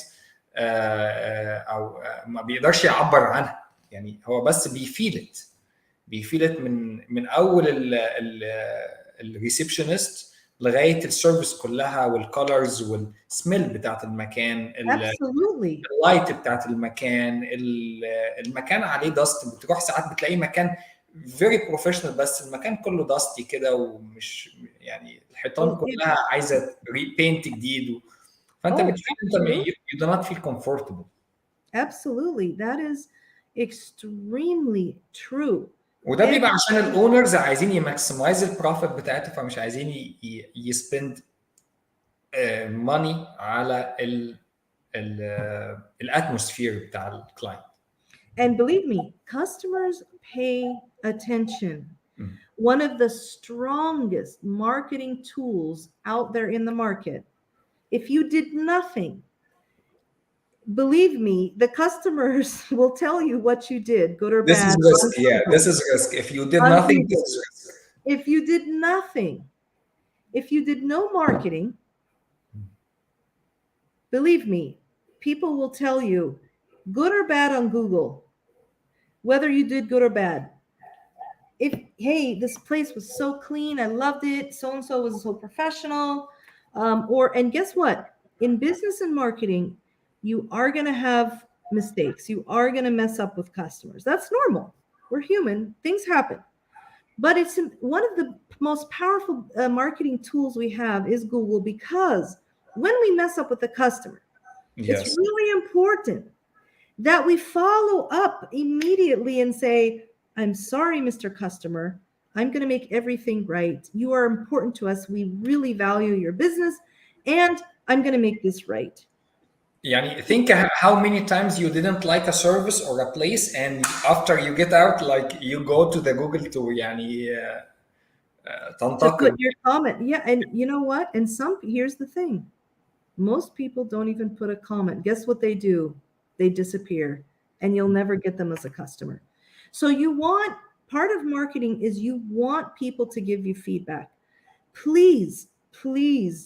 او ما بيقدرش يعبر عنها. يعني هو بس بيفيلت من اول الريسبشنست لغايه السيرفيس كلها والكولرز والسميل بتاعت المكان، اللايت بتاعت المكان عليه داست. بتروح ساعات بتلاقي مكان فيري بروفيشنال بس المكان كله داستي كده، ومش يعني الحيطان كلها عايزه ريبينت جديد، فانت بتفيل انت you do not feel comfortable. Absolutely, that is extremely true. وده بيبقى عشان الاونرز عايزين يماكسمايز البروفيت بتاعته، فمش عايزين يسبند ماني على الاتموسفير بتاع الكلاينت. And believe me, customers pay attention. One of the strongest marketing tools out there in the market If you did nothing, believe me, the customers will tell you what you did, good or This bad. is risk. Yeah, this is risk. If you did nothing, this is risk. If you did nothing, if you did no marketing, believe me, people will tell you, good or bad on Google, whether you did good or bad. If, hey, this place was so clean, I loved it, so-and-so was so professional. And guess what? In business and marketing, you are going to have mistakes. You are going to mess up with customers. That's normal. We're human. Things happen. But it's one of the most powerful marketing tools we have is Google, because when we mess up with the customer, it's really important that we follow up immediately and say, I'm sorry, Mr. Customer. I'm going to make everything right. You are important to us. We really value your business, and I'm going to make this right. يعني think how many times you didn't like a service or a place, and after you get out, like you go to the Google to يعني To تنتقد. put your comment. Yeah, and you know what? And here's the thing. Most people don't even put a comment. Guess what they do? They disappear, and you'll never get them as a customer. So part of marketing is you want people to give you feedback. Please,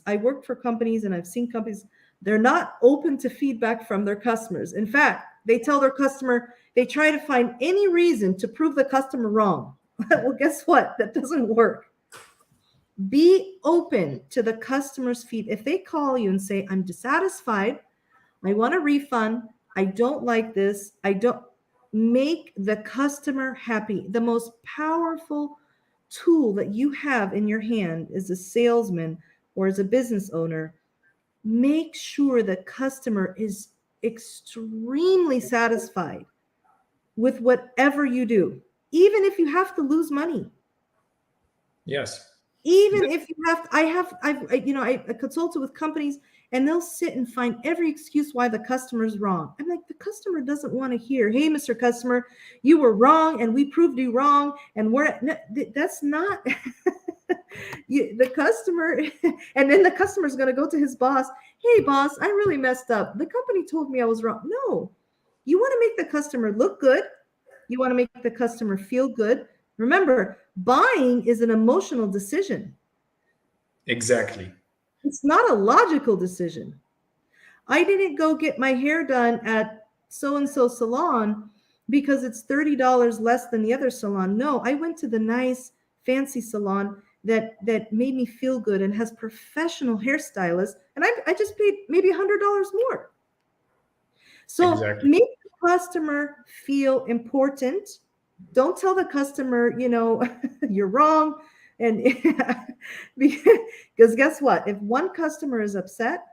I worked for companies and I've seen companies, they're not open to feedback from their customers. In fact, they tell their customer, they try to find any reason to prove the customer wrong. Well, guess what? That doesn't work. Be open to the customer's feedback. If they call you and say, I'm dissatisfied, I want a refund, I don't like this, make the customer happy. The most powerful tool that you have in your hand as a salesman or as a business owner, make sure the customer is extremely satisfied with whatever you do, even if you have to lose money. Yes. Even if you have, I consulted with companies and they'll sit and find every excuse why the customer's wrong. I'm like, the customer doesn't want to hear, hey, Mr. Customer, you were wrong and we proved you wrong. And that's not the customer. And then the customer's going to go to his boss. Hey, boss, I really messed up. The company told me I was wrong. No, you want to make the customer look good. You want to make the customer feel good. Remember, buying is an emotional decision. Exactly. It's not a logical decision. I didn't go get my hair done at so-and-so salon because it's $30 less than the other salon. No, I went to the nice, fancy salon that made me feel good and has professional hairstylists, and I just paid maybe $100 more. So Exactly. make the customer feel important. Don't tell the customer, you're wrong. And because guess what? If one customer is upset,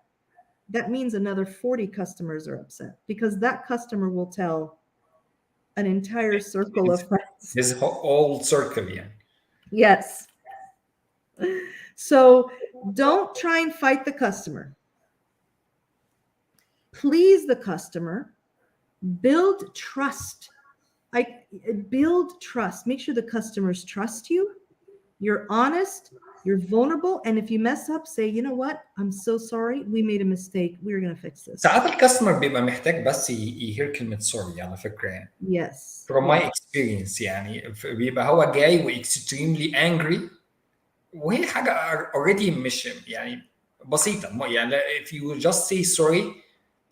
that means another 40 customers are upset, because that customer will tell an entire circle of friends. His whole circle, yeah. Yes. So don't try and fight the customer. Please the customer. Build trust. Build trust. Make sure the customers trust you. You're honest, you're vulnerable, and if you mess up, say, you know what? I'm so sorry. We made a mistake. We're going to fix this. ساعات الكاستمر بيبقى محتاج بس يهير كلمة سوري على فكرة يعني. Yes. From my experience يعني بيبقى هو جاي و extremely angry وهي حاجة already مش يعني بسيطة يعني if you just say sorry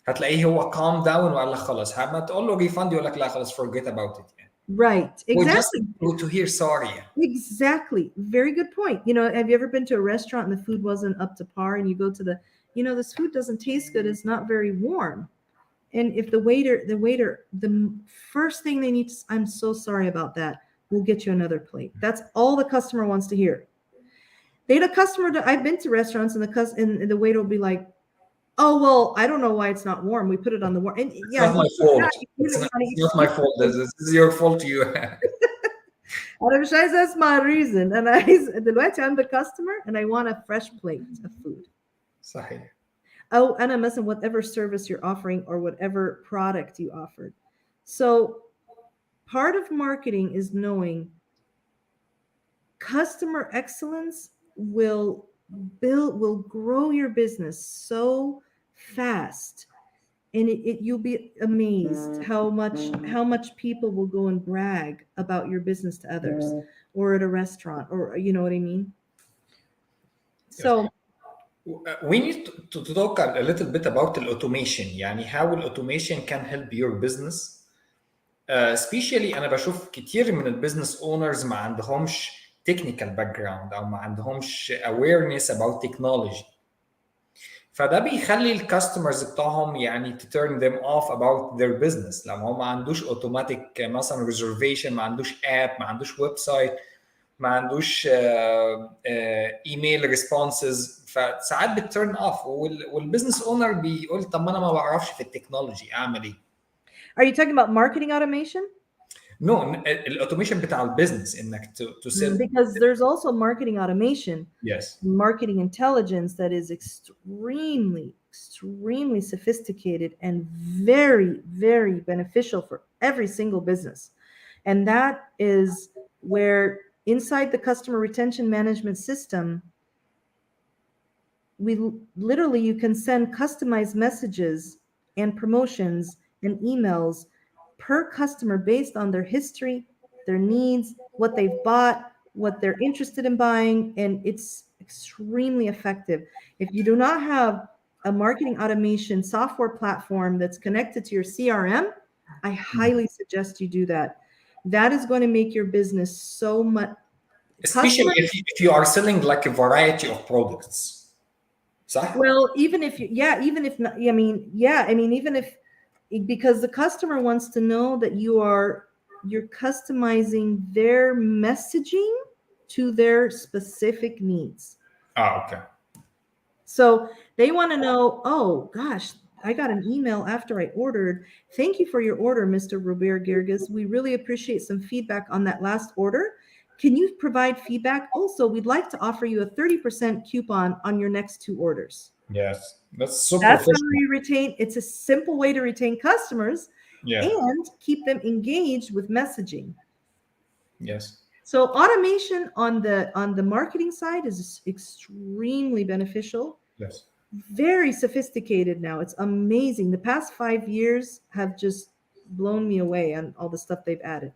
هتلاقيه هو calm down وقال لك خلاص ما تقول له refund يقول لك لا خلاص forget about it يعني. Right. Exactly. Or just to hear sorry. Exactly. Very good point. Have you ever been to a restaurant and the food wasn't up to par, and you go to this food doesn't taste good, it's not very warm. And if the waiter, the first thing they need to, I'm so sorry about that. We'll get you another plate. That's all the customer wants to hear. I've been to restaurants and the waiter will be like, oh, well, I don't know why it's not warm. We put it on the warm. And yeah, it's not my fault. It's not my fault. This is your fault. أنا مش عايزة أسمع reason. أنا دلوقتي I'm the customer and I want a fresh plate of food. صحيح. Oh, أنا مثلا whatever service you're offering or whatever product you offered. So part of marketing is knowing customer excellence will will grow your business so fast. And you'll be amazed how much people will go and brag about your business to others, or at a restaurant, or you know what I mean? So we need to talk a little bit about the automation. يعني how automation can help your business. Especially انا بشوف كتير من البيزنس اونرز ما عندهمش technical background او ما عندهمش awareness about technology. فده بيخلي الكاستمرز بتاعهم يعني to turn them off about their business. لما هو ما عندوش اوتوماتيك مثلا ريزرفيشن، ما عندوش اب، ما عندوش ويب سايت، ما عندوش ايميل ريسبونسز، فساعات بتترن اوف، والبزنس اونر بيقول طب ما انا ما بعرفش في التكنولوجي، اعمل ايه؟ Are you talking about marketing automation? No, الاوتوميشن بتاع البيزنس انك to set. Because there's also marketing automation. Yes. Marketing intelligence that is extremely sophisticated and very, very beneficial for every single business. And that is where inside the customer retention management system, you can send customized messages and promotions and emails per customer based on their history, their needs, what they've bought, what they're interested in buying, and it's extremely effective. If you do not have a marketing automation software platform that's connected to your CRM, I highly suggest you do that. That is going to make your business so much. Especially if you are selling like a variety of products. صح؟ Well, even if because the customer wants to know that you're customizing their messaging to their specific needs. Okay. So they want to know, oh gosh, I got an email after I ordered. Thank you for your order, Mr. Robert Gerges. We really appreciate some feedback on that last order. Can you provide feedback? Also, we'd like to offer you a 30% coupon on your next 2 orders. Yes, that's so That's professional. how you retain. It's a simple way to retain customers and keep them engaged with messaging. Yes. So automation on the marketing side is extremely beneficial. Yes. Very sophisticated now. It's amazing. The past 5 years have just blown me away on all the stuff they've added.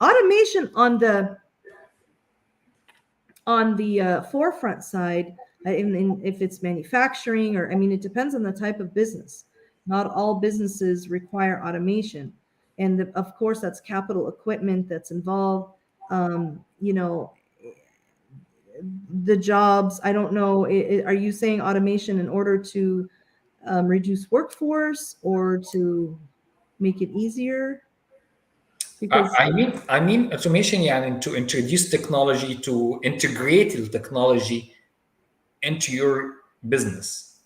Automation on the forefront side, if it's manufacturing, or it depends on the type of business. Not all businesses require automation, and of course that's capital equipment that's involved. The jobs, I don't know, are you saying automation in order to reduce workforce or to make it easier? Because I mean automation يعني to introduce technology, to integrate the technology into your business.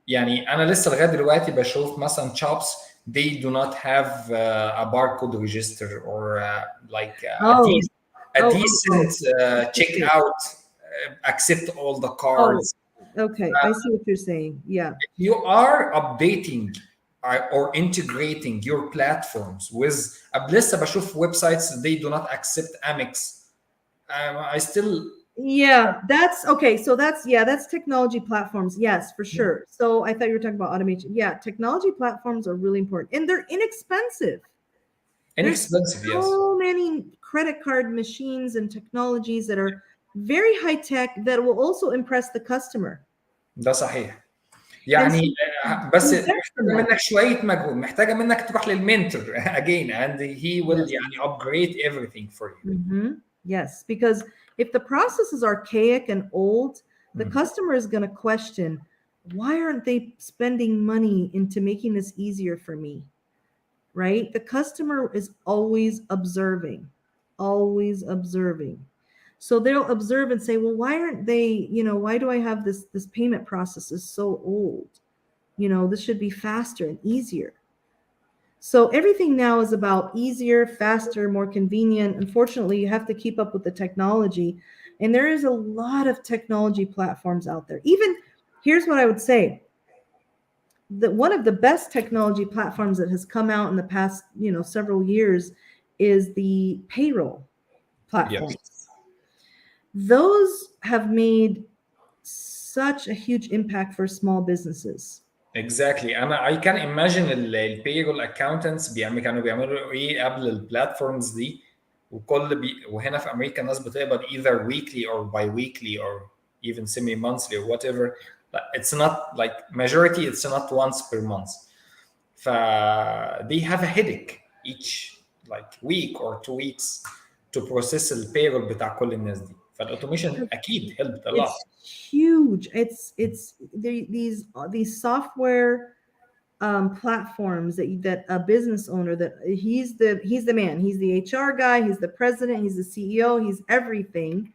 يعني أنا لسه لغاية دلوقتي بشوف مثلا shops they do not have a barcode register or a decent checkout, accept all the cards. Okay, I see what you're saying. Yeah. If you are updating or integrating your platforms with لسه بشوف websites they do not accept Amex. I still that's okay. So that's technology platforms. Yes, for sure. So I thought you were talking about automation. Yeah, technology platforms are really important, and they're inexpensive. There's so many credit card machines and technologies that are very high tech that will also impress the customer. ده صحيح. يعني بس محتاجة منك شوية مجهود، محتاجة منك تروح للمنتور again and he will يعني upgrade everything for you. Yes, because if the process is archaic and old, the customer is going to question, why aren't they spending money into making this easier for me? Right? The customer is always observing. So they'll observe and say, well, why aren't they, why do I have this payment process is so old? This should be faster and easier. So everything now is about easier, faster, more convenient. Unfortunately, you have to keep up with the technology. And there is a lot of technology platforms out there. Even here's what I would say. That one of the best technology platforms that has come out in the past, several years is the payroll platforms. Yes. Those have made such a huge impact for small businesses. Exactly. I can imagine البيرول accountants كانوا بيعملوا ايه قبل البلاتفورمز دي، وهنا في امريكا الناس بتقبض either weekly or bi-weekly or even semi-monthly or whatever. It's not like majority, it's not once per month. They have a headache each like week or 2 weeks to process البيرول بتاع كل الناس دي. فالautomation اكيد helped a lot. It's huge. It's these software platforms that a business owner, that he's the man, he's the HR guy, he's the president, he's the CEO, he's everything.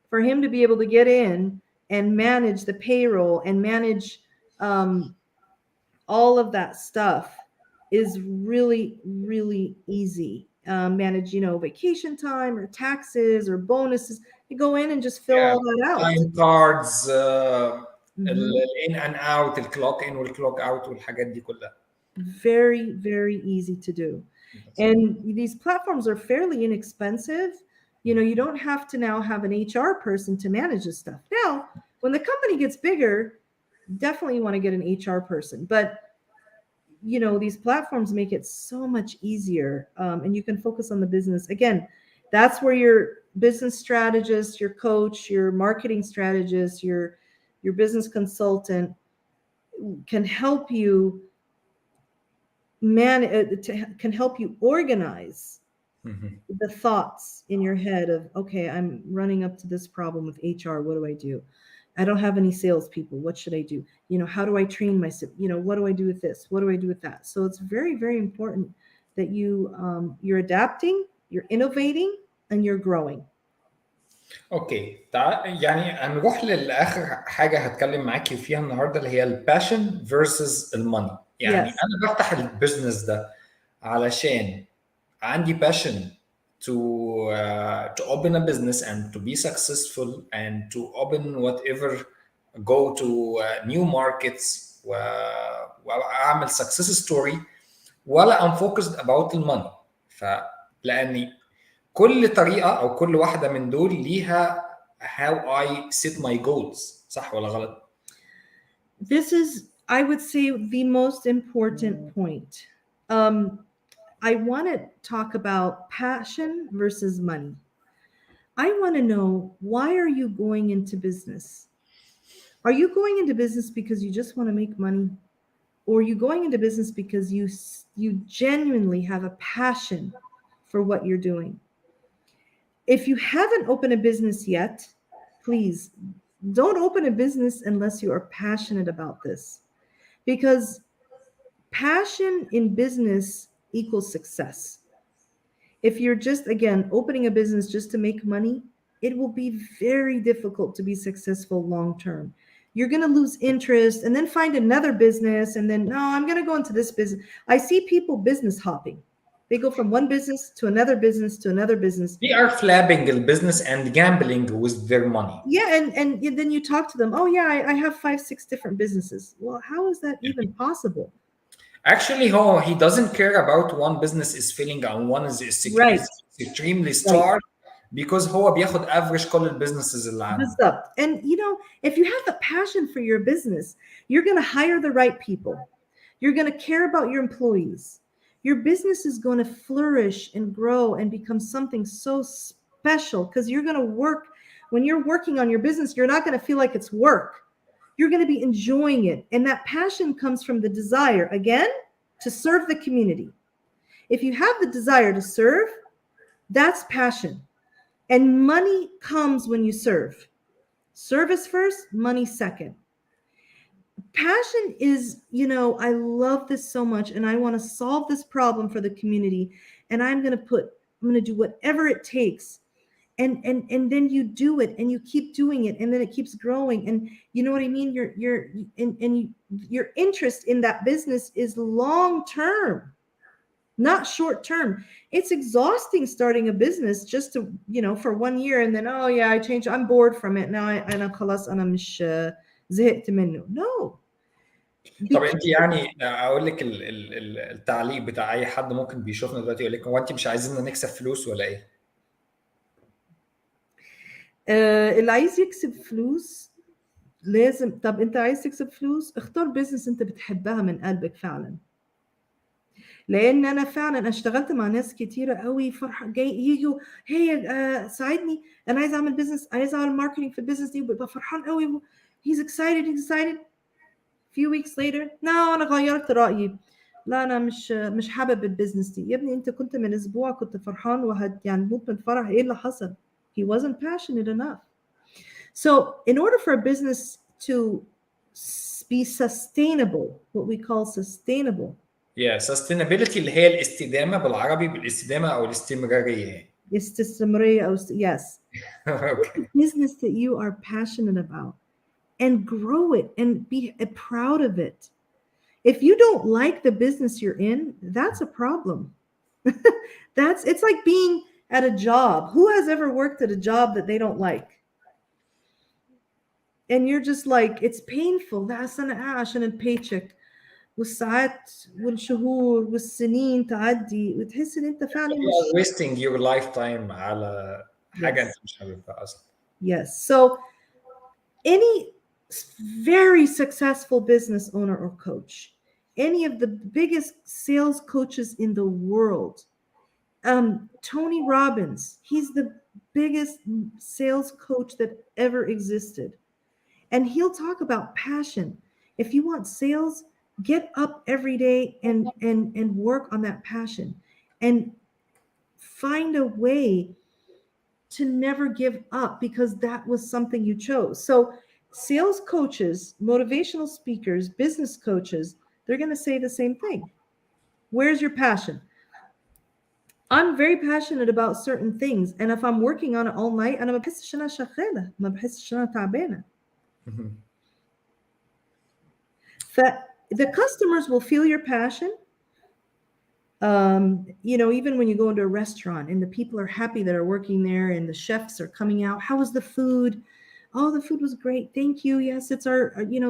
For him to be able to get in and manage the payroll and manage all of that stuff is really, really easy. Manage, vacation time or taxes or bonuses. You go in and just fill all that out. Time cards, in and out, the clock in والclock out والحاجات دي كلها. Very, very easy to do. And these platforms are fairly inexpensive. You don't have to now have an HR person to manage this stuff. Now, when the company gets bigger, definitely you want to get an HR person. But these platforms make it so much easier, and you can focus on the business. Again, that's where your business strategist, your coach, your marketing strategist, your business consultant can help you can help you organize the thoughts in your head of, okay, I'm running up to this problem with HR. What do I do? I don't have any salespeople. What should I do? How do I train myself? What do I do with this? What do I do with that? So it's very, very important that you're adapting, you're innovating, and you're growing. اوكي، يعني هنروح للاخر حاجه هتكلم معاكي فيها النهارده، اللي هي الباشن فيرسز الماني. يعني Yes. انا بفتح البيزنس ده علشان عندي باشن to open a business and to be successful and to open whatever, go to new markets واعمل success story، ولا I'm focused about the money. فلاني كل طريقه او كل واحده من دول ليها how I set my goals، صح ولا غلط؟ This is, I would say, the most important point. I want to talk about passion versus money. I want to know, why are you going into business? Are you going into business because you just want to make money? Or are you going into business because you genuinely have a passion for what you're doing? If you haven't opened a business yet, please don't open a business unless you are passionate about this. Because passion in business equals success. If you're just, again, opening a business just to make money, it will be very difficult to be successful long term. You're going to lose interest and then find another business, and then, no, I'm going to go into this business. I see people business hopping. They go from one business to another business to another business. They are flapping the business and gambling with their money. Yeah, and then you talk to them. Oh yeah, I have 5-6 different businesses. Well, how is that even possible? Actually, he doesn't care about one business is failing and one is extremely star, because هو بياخد average كل البيزنسز اللي عنده. بالظبط. And if you have a passion for your business, you're going to hire the right people. You're going to care about your employees. Your business is going to flourish and grow and become something so special, because you're going to work. When you're working on your business, you're not going to feel like it's work. You're going to be enjoying it. And that passion comes from the desire, again, to serve the community. If you have the desire to serve, that's passion. And money comes when you serve. Service first, money second. Passion is, I love this so much, and I want to solve this problem for the community. And I'm going to do whatever it takes. And then you do it, and you keep doing it, and then it keeps growing. And you know what I mean? Your interest in that business is long term, not short term. It's exhausting starting a business just to, for 1 year, and then, oh yeah, I changed, I'm bored from it now. أنا خلاص أنا مش زهقت منه. No. طب انت يعني اقول لك التعليق بتاع اي حد ممكن بيشوفنا دلوقتي يقول لك، هو انت مش عايزيننا نكسب فلوس ولا ايه؟ اللي عايز يكسب فلوس لازم. طب انت عايز تكسب فلوس، اختار بيزنس انت بتحبها من قلبك فعلا. لان انا فعلا اشتغلت مع ناس كتيره قوي فرحه جاي يجوا هي ساعدني، انا عايز اعمل بيزنس، عايز اعمل ماركتنج في البيزنس دي، وبيبقى فرحان قوي. he's excited. few weeks later انا غيرت رايي، لا انا مش حابب البيزنس دي. يا ابني انت كنت من اسبوع كنت فرحان يعني موت من الفرح، ايه اللي حصل؟ he wasn't passionate enough. So in order for a business to be sustainable, what we call sustainable. sustainability اللي هي الاستدامة بالعربي، بالاستدامة أو الاستمرارية. استمرارية أو yes. Okay. Business that you are passionate about and grow it and be proud of it. If you don't like the business you're in, that's a problem. It's like being at a job. Who has ever worked at a job that they don't like? And you're just like, it's painful. that's أنا عشان البيتشيك والساعات والشهور والسنين تعدي وتحس ان انت فعلا مش wasting your lifetime على حاجة انت مش حاببها اصلا. Yes. So any very successful business owner or coach, any of the biggest sales coaches in the world, Tony Robbins, he's the biggest sales coach that ever existed. And he'll talk about passion. If you want sales, get up every day and work on that passion and find a way to never give up, because that was something you chose. So sales coaches, motivational speakers, business coaches, they're going to say the same thing. Where's your passion? I'm very passionate about certain things, and if I'm working on it all night, أنا ما بحسش أنا شغالة، ما بحسش أنا تعبانة. The customers will feel your passion. Even when you go into a restaurant and the people are happy that are working there and the chefs are coming out, how was the food? Oh, the food was great, thank you. Yes, it's our,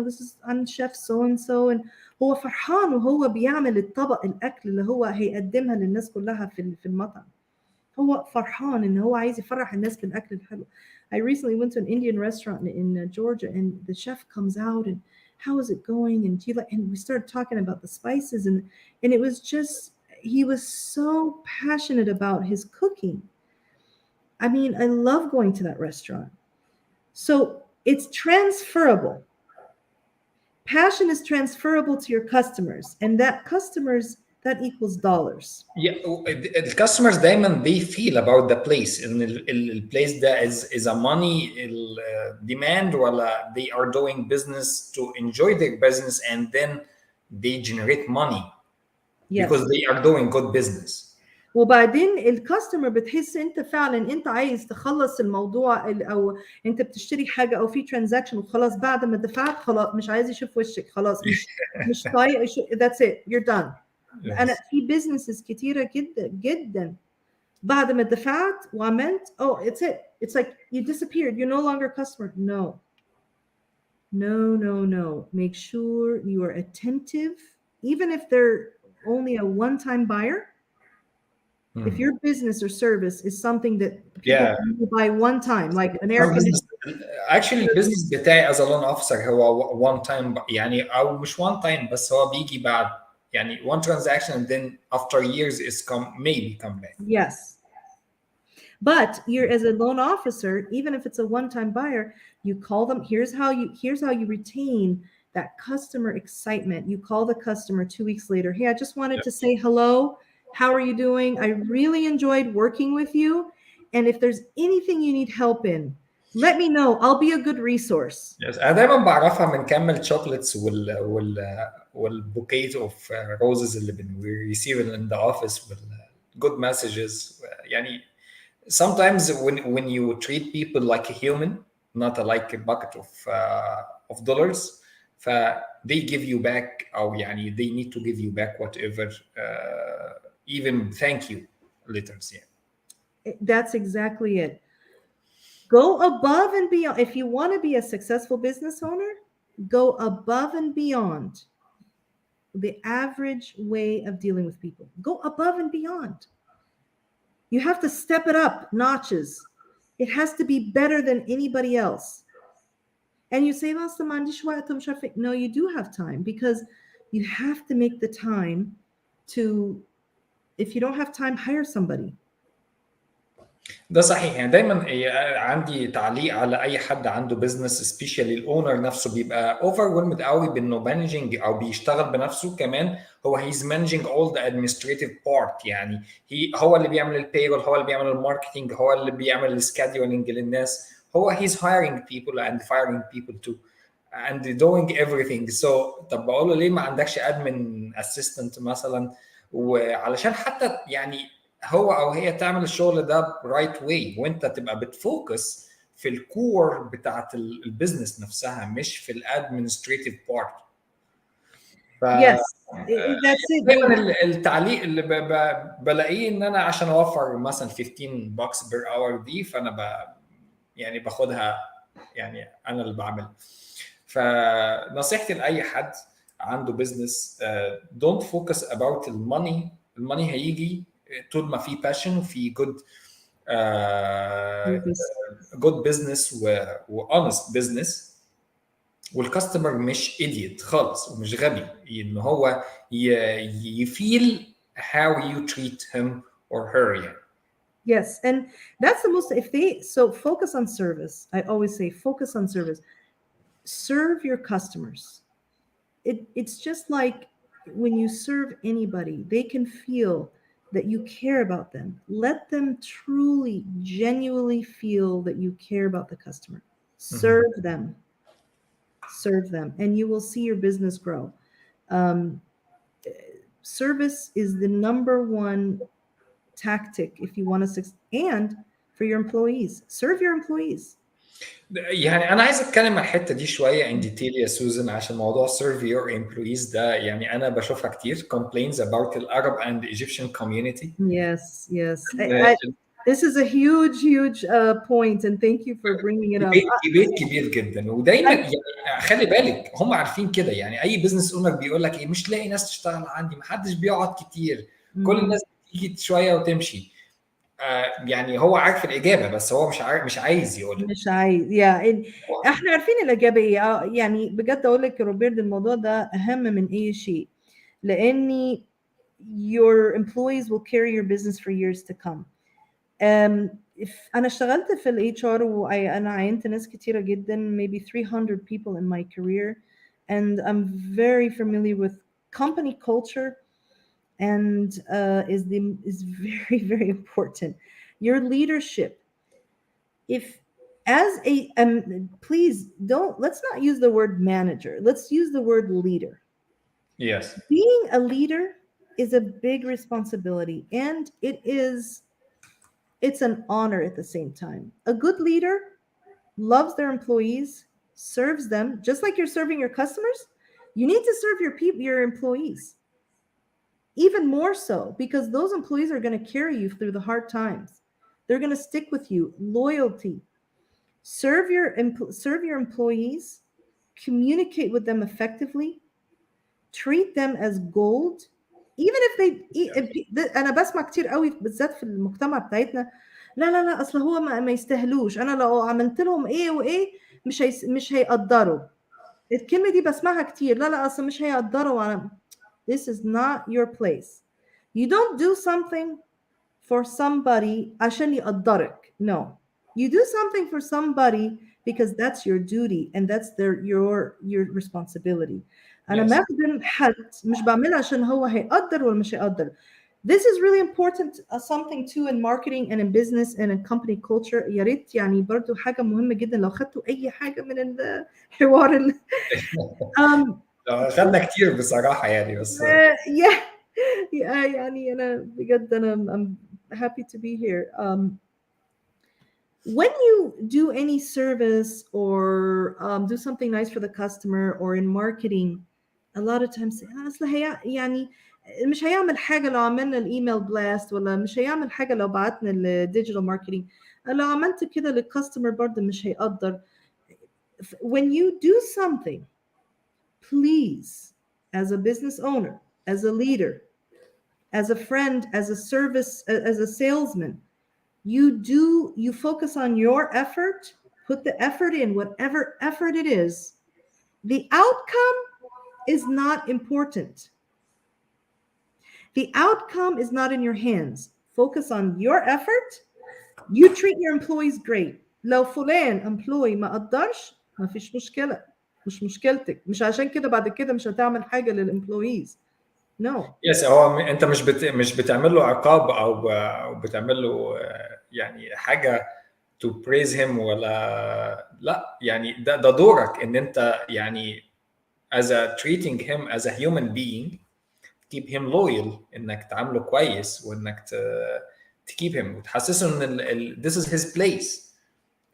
this is I'm chef so and so, and هو فرحان وهو بيعمل الطبق الأكل اللي هو هيقدمها للناس كلها في المطعم. هو فرحان إن هو عايز يفرح الناس بالأكل الحلو. I recently went to an Indian restaurant in Georgia, and the chef comes out and how is it going? And do you like? And we started talking about the spices, and it was just, he was so passionate about his cooking. I mean, I love going to that restaurant. So it's transferable. Passion is transferable to your customers, and that equals dollars. The customers دايما they feel about the place, and the place that is a money demand, ولا they are doing business to enjoy their business and then they generate money. Yes. Because they are doing good business. وبعدين الكاستمر بتحس انت فعلا انت عايز تخلص الموضوع، او انت بتشتري حاجه او في ترانزاكشن وخلاص، بعد ما دفعت خلاص مش عايز يشوف وشك، خلاص مش طايق، that's it, you're done. Yes. انا في بيزنسز كتيره جدا بعد ما دفعت وعملت it's it, it's like you disappeared, you're no longer a customer. No. Make sure you are attentive, even if they're only a one-time buyer. If your business or service is something that people buy one time, like an air conditioner. Actually البيزنس بتاعي as a loan officer هو one time، يعني او مش one time بس هو بيجي بعد يعني one transaction and then after years is maybe come back. Yes. But you're, as a loan officer, even if it's a one-time buyer, you call them. Here's how you retain that customer excitement. You call the customer 2 weeks later. Hey, I just wanted to say hello. How are you doing? I really enjoyed working with you. And if there's anything you need help in, let me know. I'll be a good resource. Yes. أنا دايما بعرفها من كمل chocolates والبوكيت of roses اللي we receive in the office with good messages. يعني sometimes when you treat people like a human, not like a bucket of dollars, they give you back, أو يعني they need to give you back whatever. Even thank you letters. That's exactly it. Go above and beyond. If you want to be a successful business owner, go above and beyond the average way of dealing with people. Go above and beyond. You have to step it up notches. It has to be better than anybody else. and you say بس ما عنديش وقت ومش عارفة. No, you do have time, because you have to make the time to, if you don't have time, hire somebody. ده صحيح. يعني دايما عندي تعليق على اي حد عنده بزنس، سبيشالي الاونر نفسه بيبقى اوفر قوي بانه مانجنج او بيشتغل بنفسه. كمان هو هيز مانجنج اول ذا ادمنستريتيف بارت، يعني هو اللي بيعمل البيرول، هو اللي بيعمل الماركتنج، هو اللي بيعمل السكادولينج للناس، هو هيز hiring people and firing people too and doing everything. So طب بقول له ليه ما عندكش ادمن اسيستنت مثلا؟ وعلشان حتى يعني هو او هي تعمل الشغل ده رايت واي، وانت تبقى بتفوكس في الكور بتاعت البيزنس نفسها، مش في الادمنستريتيف بارت. Yes, that's it. دايما التعليق اللي بلاقيه ان انا عشان اوفر مثلا 15 bucks per hour دي، فانا يعني باخدها، يعني انا اللي بعمل. فنصيحتي لاي حد عنده بزنس، don't focus about الماني هيجي طول ما في passion وفي good business و honest business، والكاستمر مش idiot خالص ومش غبي، ان هو يفيل how you treat him or her يعني. Yes, and that's the most, if they, so focus on service. I always say focus on service. Serve your customers. It's just like when you serve anybody, they can feel that you care about them. Let them truly, genuinely feel that you care about the customer. Serve them. Serve them, and you will see your business grow. Service is the number one tactic if you want to succeed. And for your employees, serve your employees. يعني انا عايز اتكلم عن الحته دي شويه ان ديتيل يا سوزان، عشان موضوع serve your employees ده يعني انا بشوفها كتير complaints about the Arab and Egyptian community. Yes, yes. This is a huge point, and thank you for bringing it up. ديبيت كبير جدا، ودايما يعني خلي بالك هم عارفين كده. يعني اي بزنس اونر بيقول لك ايه، مش لاقي ناس تشتغل عندي، محدش بيقعد كتير، كل الناس بتيجي شويه وتمشي. يعني هو عارف الاجابه، بس هو مش عايز يقولها. مش عايز. احنا عارفين الاجابه ايه. يعني بجد اقول لك يا روبرت، الموضوع ده اهم من اي شيء، لاني your employees will carry your business for years to come. انا اشتغلت في الاتش ار، وانا عينت ناس كتيره جدا، maybe 300 people in my career, and I'm very familiar with company culture, and is very important. Your leadership. If as a please let's not use the word manager, let's use the word leader. Yes. Being a leader is a big responsibility, and it's an honor at the same time. A good leader loves their employees, serves them just like you're serving your customers. You need to serve your employees even more so, because those employees are going to carry you through the hard times. They're going to stick with you. Loyalty. Serve your employees, communicate with them effectively, treat them as gold, even if they انا بسمع كتير قوي بالذات في المجتمع بتاعتنا، لا اصل هو ما يستاهلوش، انا لو عملت لهم ايه وايه مش هيقدروا. الكلمه دي بسمعها كتير، لا اصل مش هيقدروا. This is not your place. You don't do something for somebody عشان يقدرك. No. You do something for somebody because that's your duty and that's your responsibility. أنا ما أخدم حد مش بعملها عشان هو هيقدر ولا مش هيقدر. This is really important, something too in marketing and in business and in company culture. يا ريت يعني برضو حاجة مهمة جدا لو خدتوا أي حاجة من الحوار خدنا كتير بصراحة يعني، بس يعني أنا بجد I'm happy to be here. When you do any service or do something nice for the customer or in marketing, a lot of times أصل هي يعني مش هيعمل حاجة لو عملنا الإيميل بلاست، ولا مش هيعمل حاجة لو بعتنا الديجيتال ماركتينج، لو عملت كده للكاستمر برضه مش هيقدر. When you do something, please, as a business owner, as a leader, as a friend, as a service, as a salesman, you focus on your effort put the effort in, whatever effort it is. The outcome is not important. The outcome is not in your hands. Focus on your effort. You treat your employees great. لو فلان employee ما قدرش ما فيش مشكلة، مش مشكلتك، مش عشان كده بعد كده مش هتعمل حاجة للemployees. No. يس هو انت مش بتعمل له عقاب او بتعمل له يعني حاجه to praise him ولا لا، يعني ده دورك ان انت يعني as a treating him as a human being keep him loyal، انك تعامله كويس وانك keep him وتحسسه ان this is his place،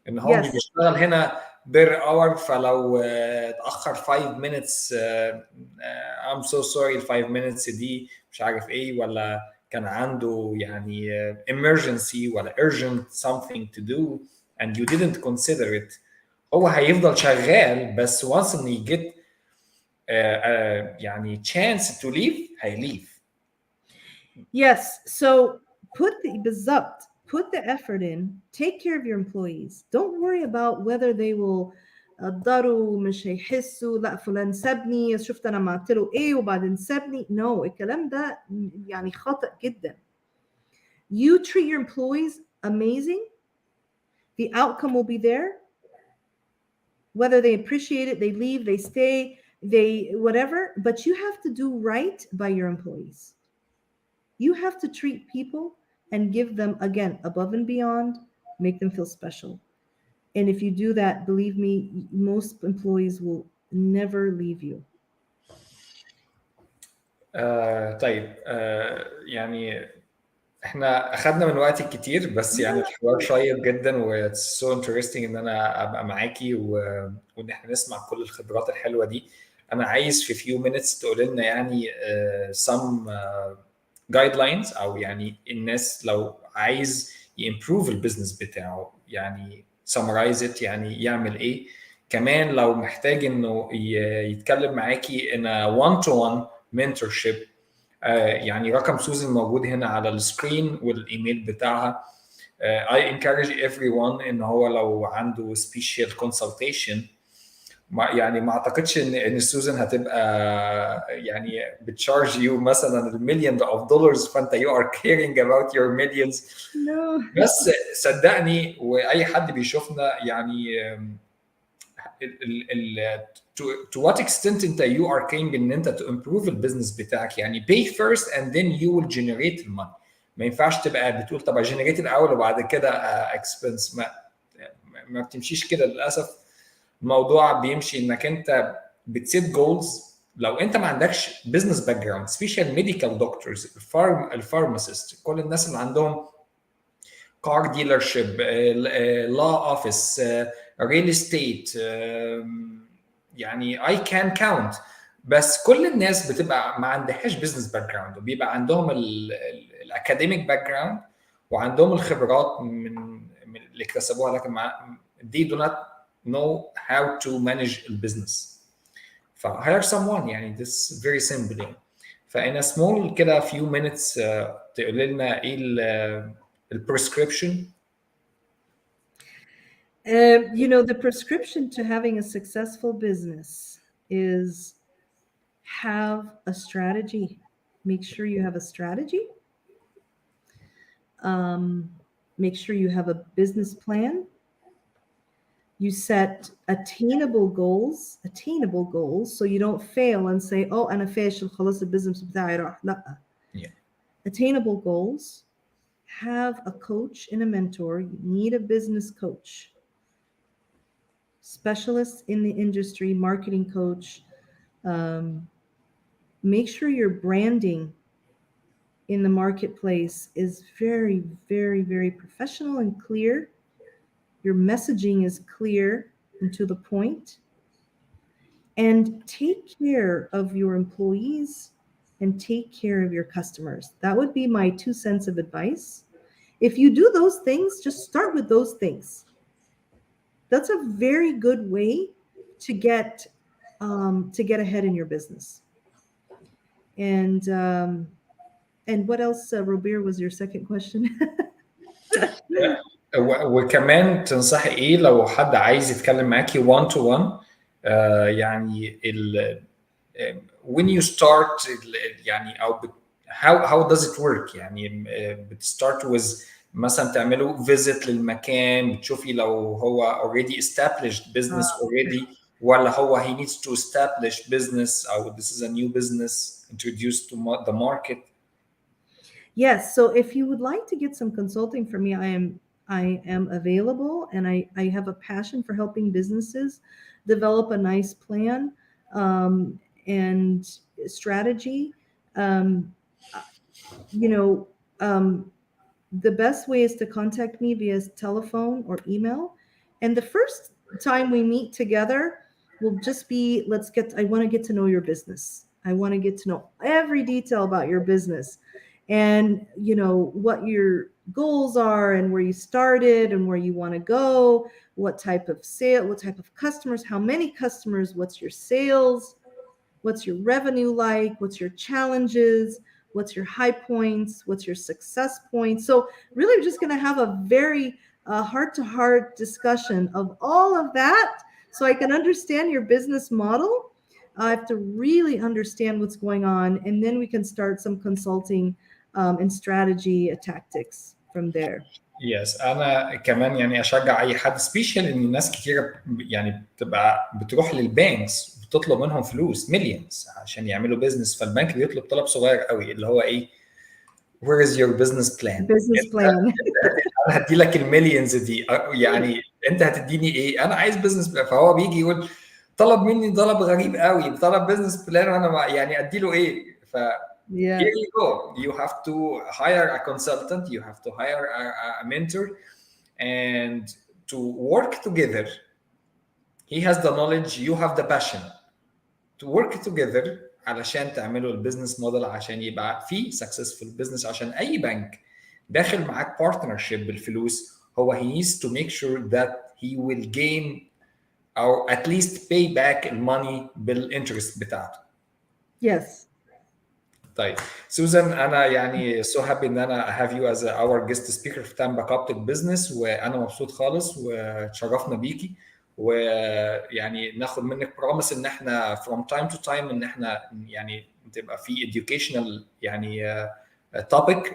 ان هو مش بيشتغل هنا بير اور، فلو اتاخر 5 minutes I'm so sorry 5 minutes دي مش عارف ايه، ولا كان عنده يعني emergency ولا urgent something to do and you didn't consider it، هو هيفضل شغال بس once ان يجيت يعني chance to leave هيleave. Yes, so put the effort in, take care of your employees. Don't worry about whether they will قدروا مش هيحسوا لا فلان سابني شفت انا عملت له ايه وبعدين سابني. No, الكلام ده يعني خطأ جدا. You treat your employees amazing. The outcome will be there. Whether they appreciate it, they leave, they stay, they whatever, but you have to do right by your employees. You have to treat people and give them, again, above and beyond, make them feel special. And if you do that, believe me, most employees will never leave you. طيب يعني احنا اخذنا من وقتك كتير، بس يعني الحوار شيق جدا و it's so interesting ان انا ابقى معاكي وان احنا نسمع كل الخبرات الحلوه دي. انا عايز في few minutes تقول لنا يعني some guidelines او يعني الناس لو عايز يimprove البيزنس بتاعه يعني summarize it، يعني يعمل ايه. كمان لو محتاج انه يتكلم معاكي in a one-to-one mentorship، يعني رقم سوزن موجود هنا على السكرين والايميل بتاعها. I encourage everyone ان هو لو عنده special consultation، يعني ما اعتقدش ان سوزن هتبقى يعني بتشارج يو مثلا المليون اوف دولارز فانت you are caring about your millions. No. بس صدقني واي حد بيشوفنا يعني to what extent انت you are caring ان انت to improve البيزنس بتاعك، يعني pay first and then you will generate الماني. ما ينفعش تبقى بتقول طب generate الاول وبعد كده expense، ما بتمشيش كده للاسف. الموضوع بيمشي انك انت بتسيت جولز. لو انت ما عندكش بزنس باك جراوند، سبيشال ميديكال دكتورز، الفارماسيست، كل الناس اللي عندهم كار ديلر شيب، لا اوفيس، ريل استيت، يعني اي كان كاونت، بس كل الناس بتبقى ما عندهاش بزنس باك جراوند، وبيبقى عندهم الاكاديميك باك جراوند وعندهم الخبرات من اللي اكتسبوها، لكن they do not know how to manage a business. hire someone، يعني this very simple يعني. فإن small كده few minutes تقول لنا ايه prescription. You know, the prescription to having a successful business is have a strategy. Make sure you have a strategy. Make sure you have a business plan. You set attainable goals so you don't fail and say, oh, أنا فاشل خلاص البيزنس بتاعي راح. لا. Yeah. Attainable goals. Have a coach and a mentor. You need a business coach. Specialist in the industry, marketing coach. Make sure your branding in the marketplace is very, very, very professional and clear. Your messaging is clear and to the point. And take care of your employees and take care of your customers. That would be my 2 cents of advice. If you do those things, just start with those things. That's a very good way to get ahead in your business. And what else, Robert, was your second question? وكمان تنصحي ايه لو حد عايز يتكلم معاكي 1 to 1 يعني when you start يعني او how does it work يعني بتستارت with مثلا تعملوا visit للمكان بتشوفي لو هو already established business already ولا هو he needs to establish business or this is a new business introduced to the market. Yes, so if you would like to get some consulting from me, I am available, and I have a passion for helping businesses develop a nice plan and strategy. You know, the best way is to contact me via telephone or email. And the first time we meet together will just be, I want to get to know your business. I want to get to know every detail about your business and, you know, what your goals are and where you started and where you want to go, what type of sale, what type of customers, how many customers, what's your sales, what's your revenue like, what's your challenges, what's your high points, what's your success points. So really we're just going to have a very heart-to-heart discussion of all of that so I can understand your business model. I have to really understand what's going on, and then we can start some consulting and strategy tactics from there. Yes انا كمان يعني اشجع اي حد سبيشال ان الناس كتير يعني بتبقى بتروح للبانكس بتطلب منهم فلوس مليونز عشان يعملوا بيزنس فالبنك بيطلب طلب صغير قوي اللي هو ايه where is your business plan plan انا هدي لك المليونز دي يعني انت هتديني ايه انا عايز بيزنس بلان فهو بيجي يقول طلب مني طلب غريب قوي طلب بيزنس بلان وانا يعني ادي له ايه ف here you go you have to hire a consultant you have to hire a mentor and to work together he has the knowledge you have the passion to work together علشان تعملوا البيزنس موديل عشان يبقى في successful business عشان اي بنك داخل معاك partnership بالفلوس هو he needs to make sure that he will gain or at least pay back الماني بالانترست بتاعته. Yes. طيب سوزان انا يعني so happy ان انا have you as our guest speaker في تايم باك اب بزنس وانا مبسوط خالص وتشرفنا بيكي ويعني ناخد منك بروميس ان احنا from time to time ان احنا يعني تبقى في educational يعني topic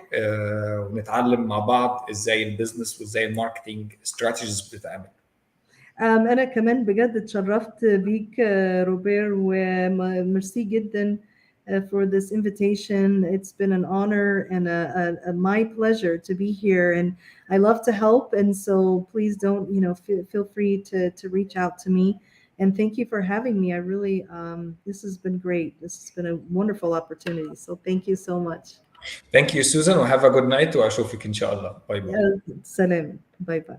ونتعلم مع بعض ازاي البيزنس وازاي الماركتنج استراتيجيز بتتعمل. انا كمان بجد اتشرفت بيك روبير وميرسي جدا for this invitation. It's been an honor and my pleasure to be here, and I love to help, and so please don't feel free to reach out to me, and thank you for having me. I really this has been great. This has been a wonderful opportunity, so thank you so much. Thank you Susan, and have a good night واشوفك ان شاء الله. باي باي. سلام. باي باي.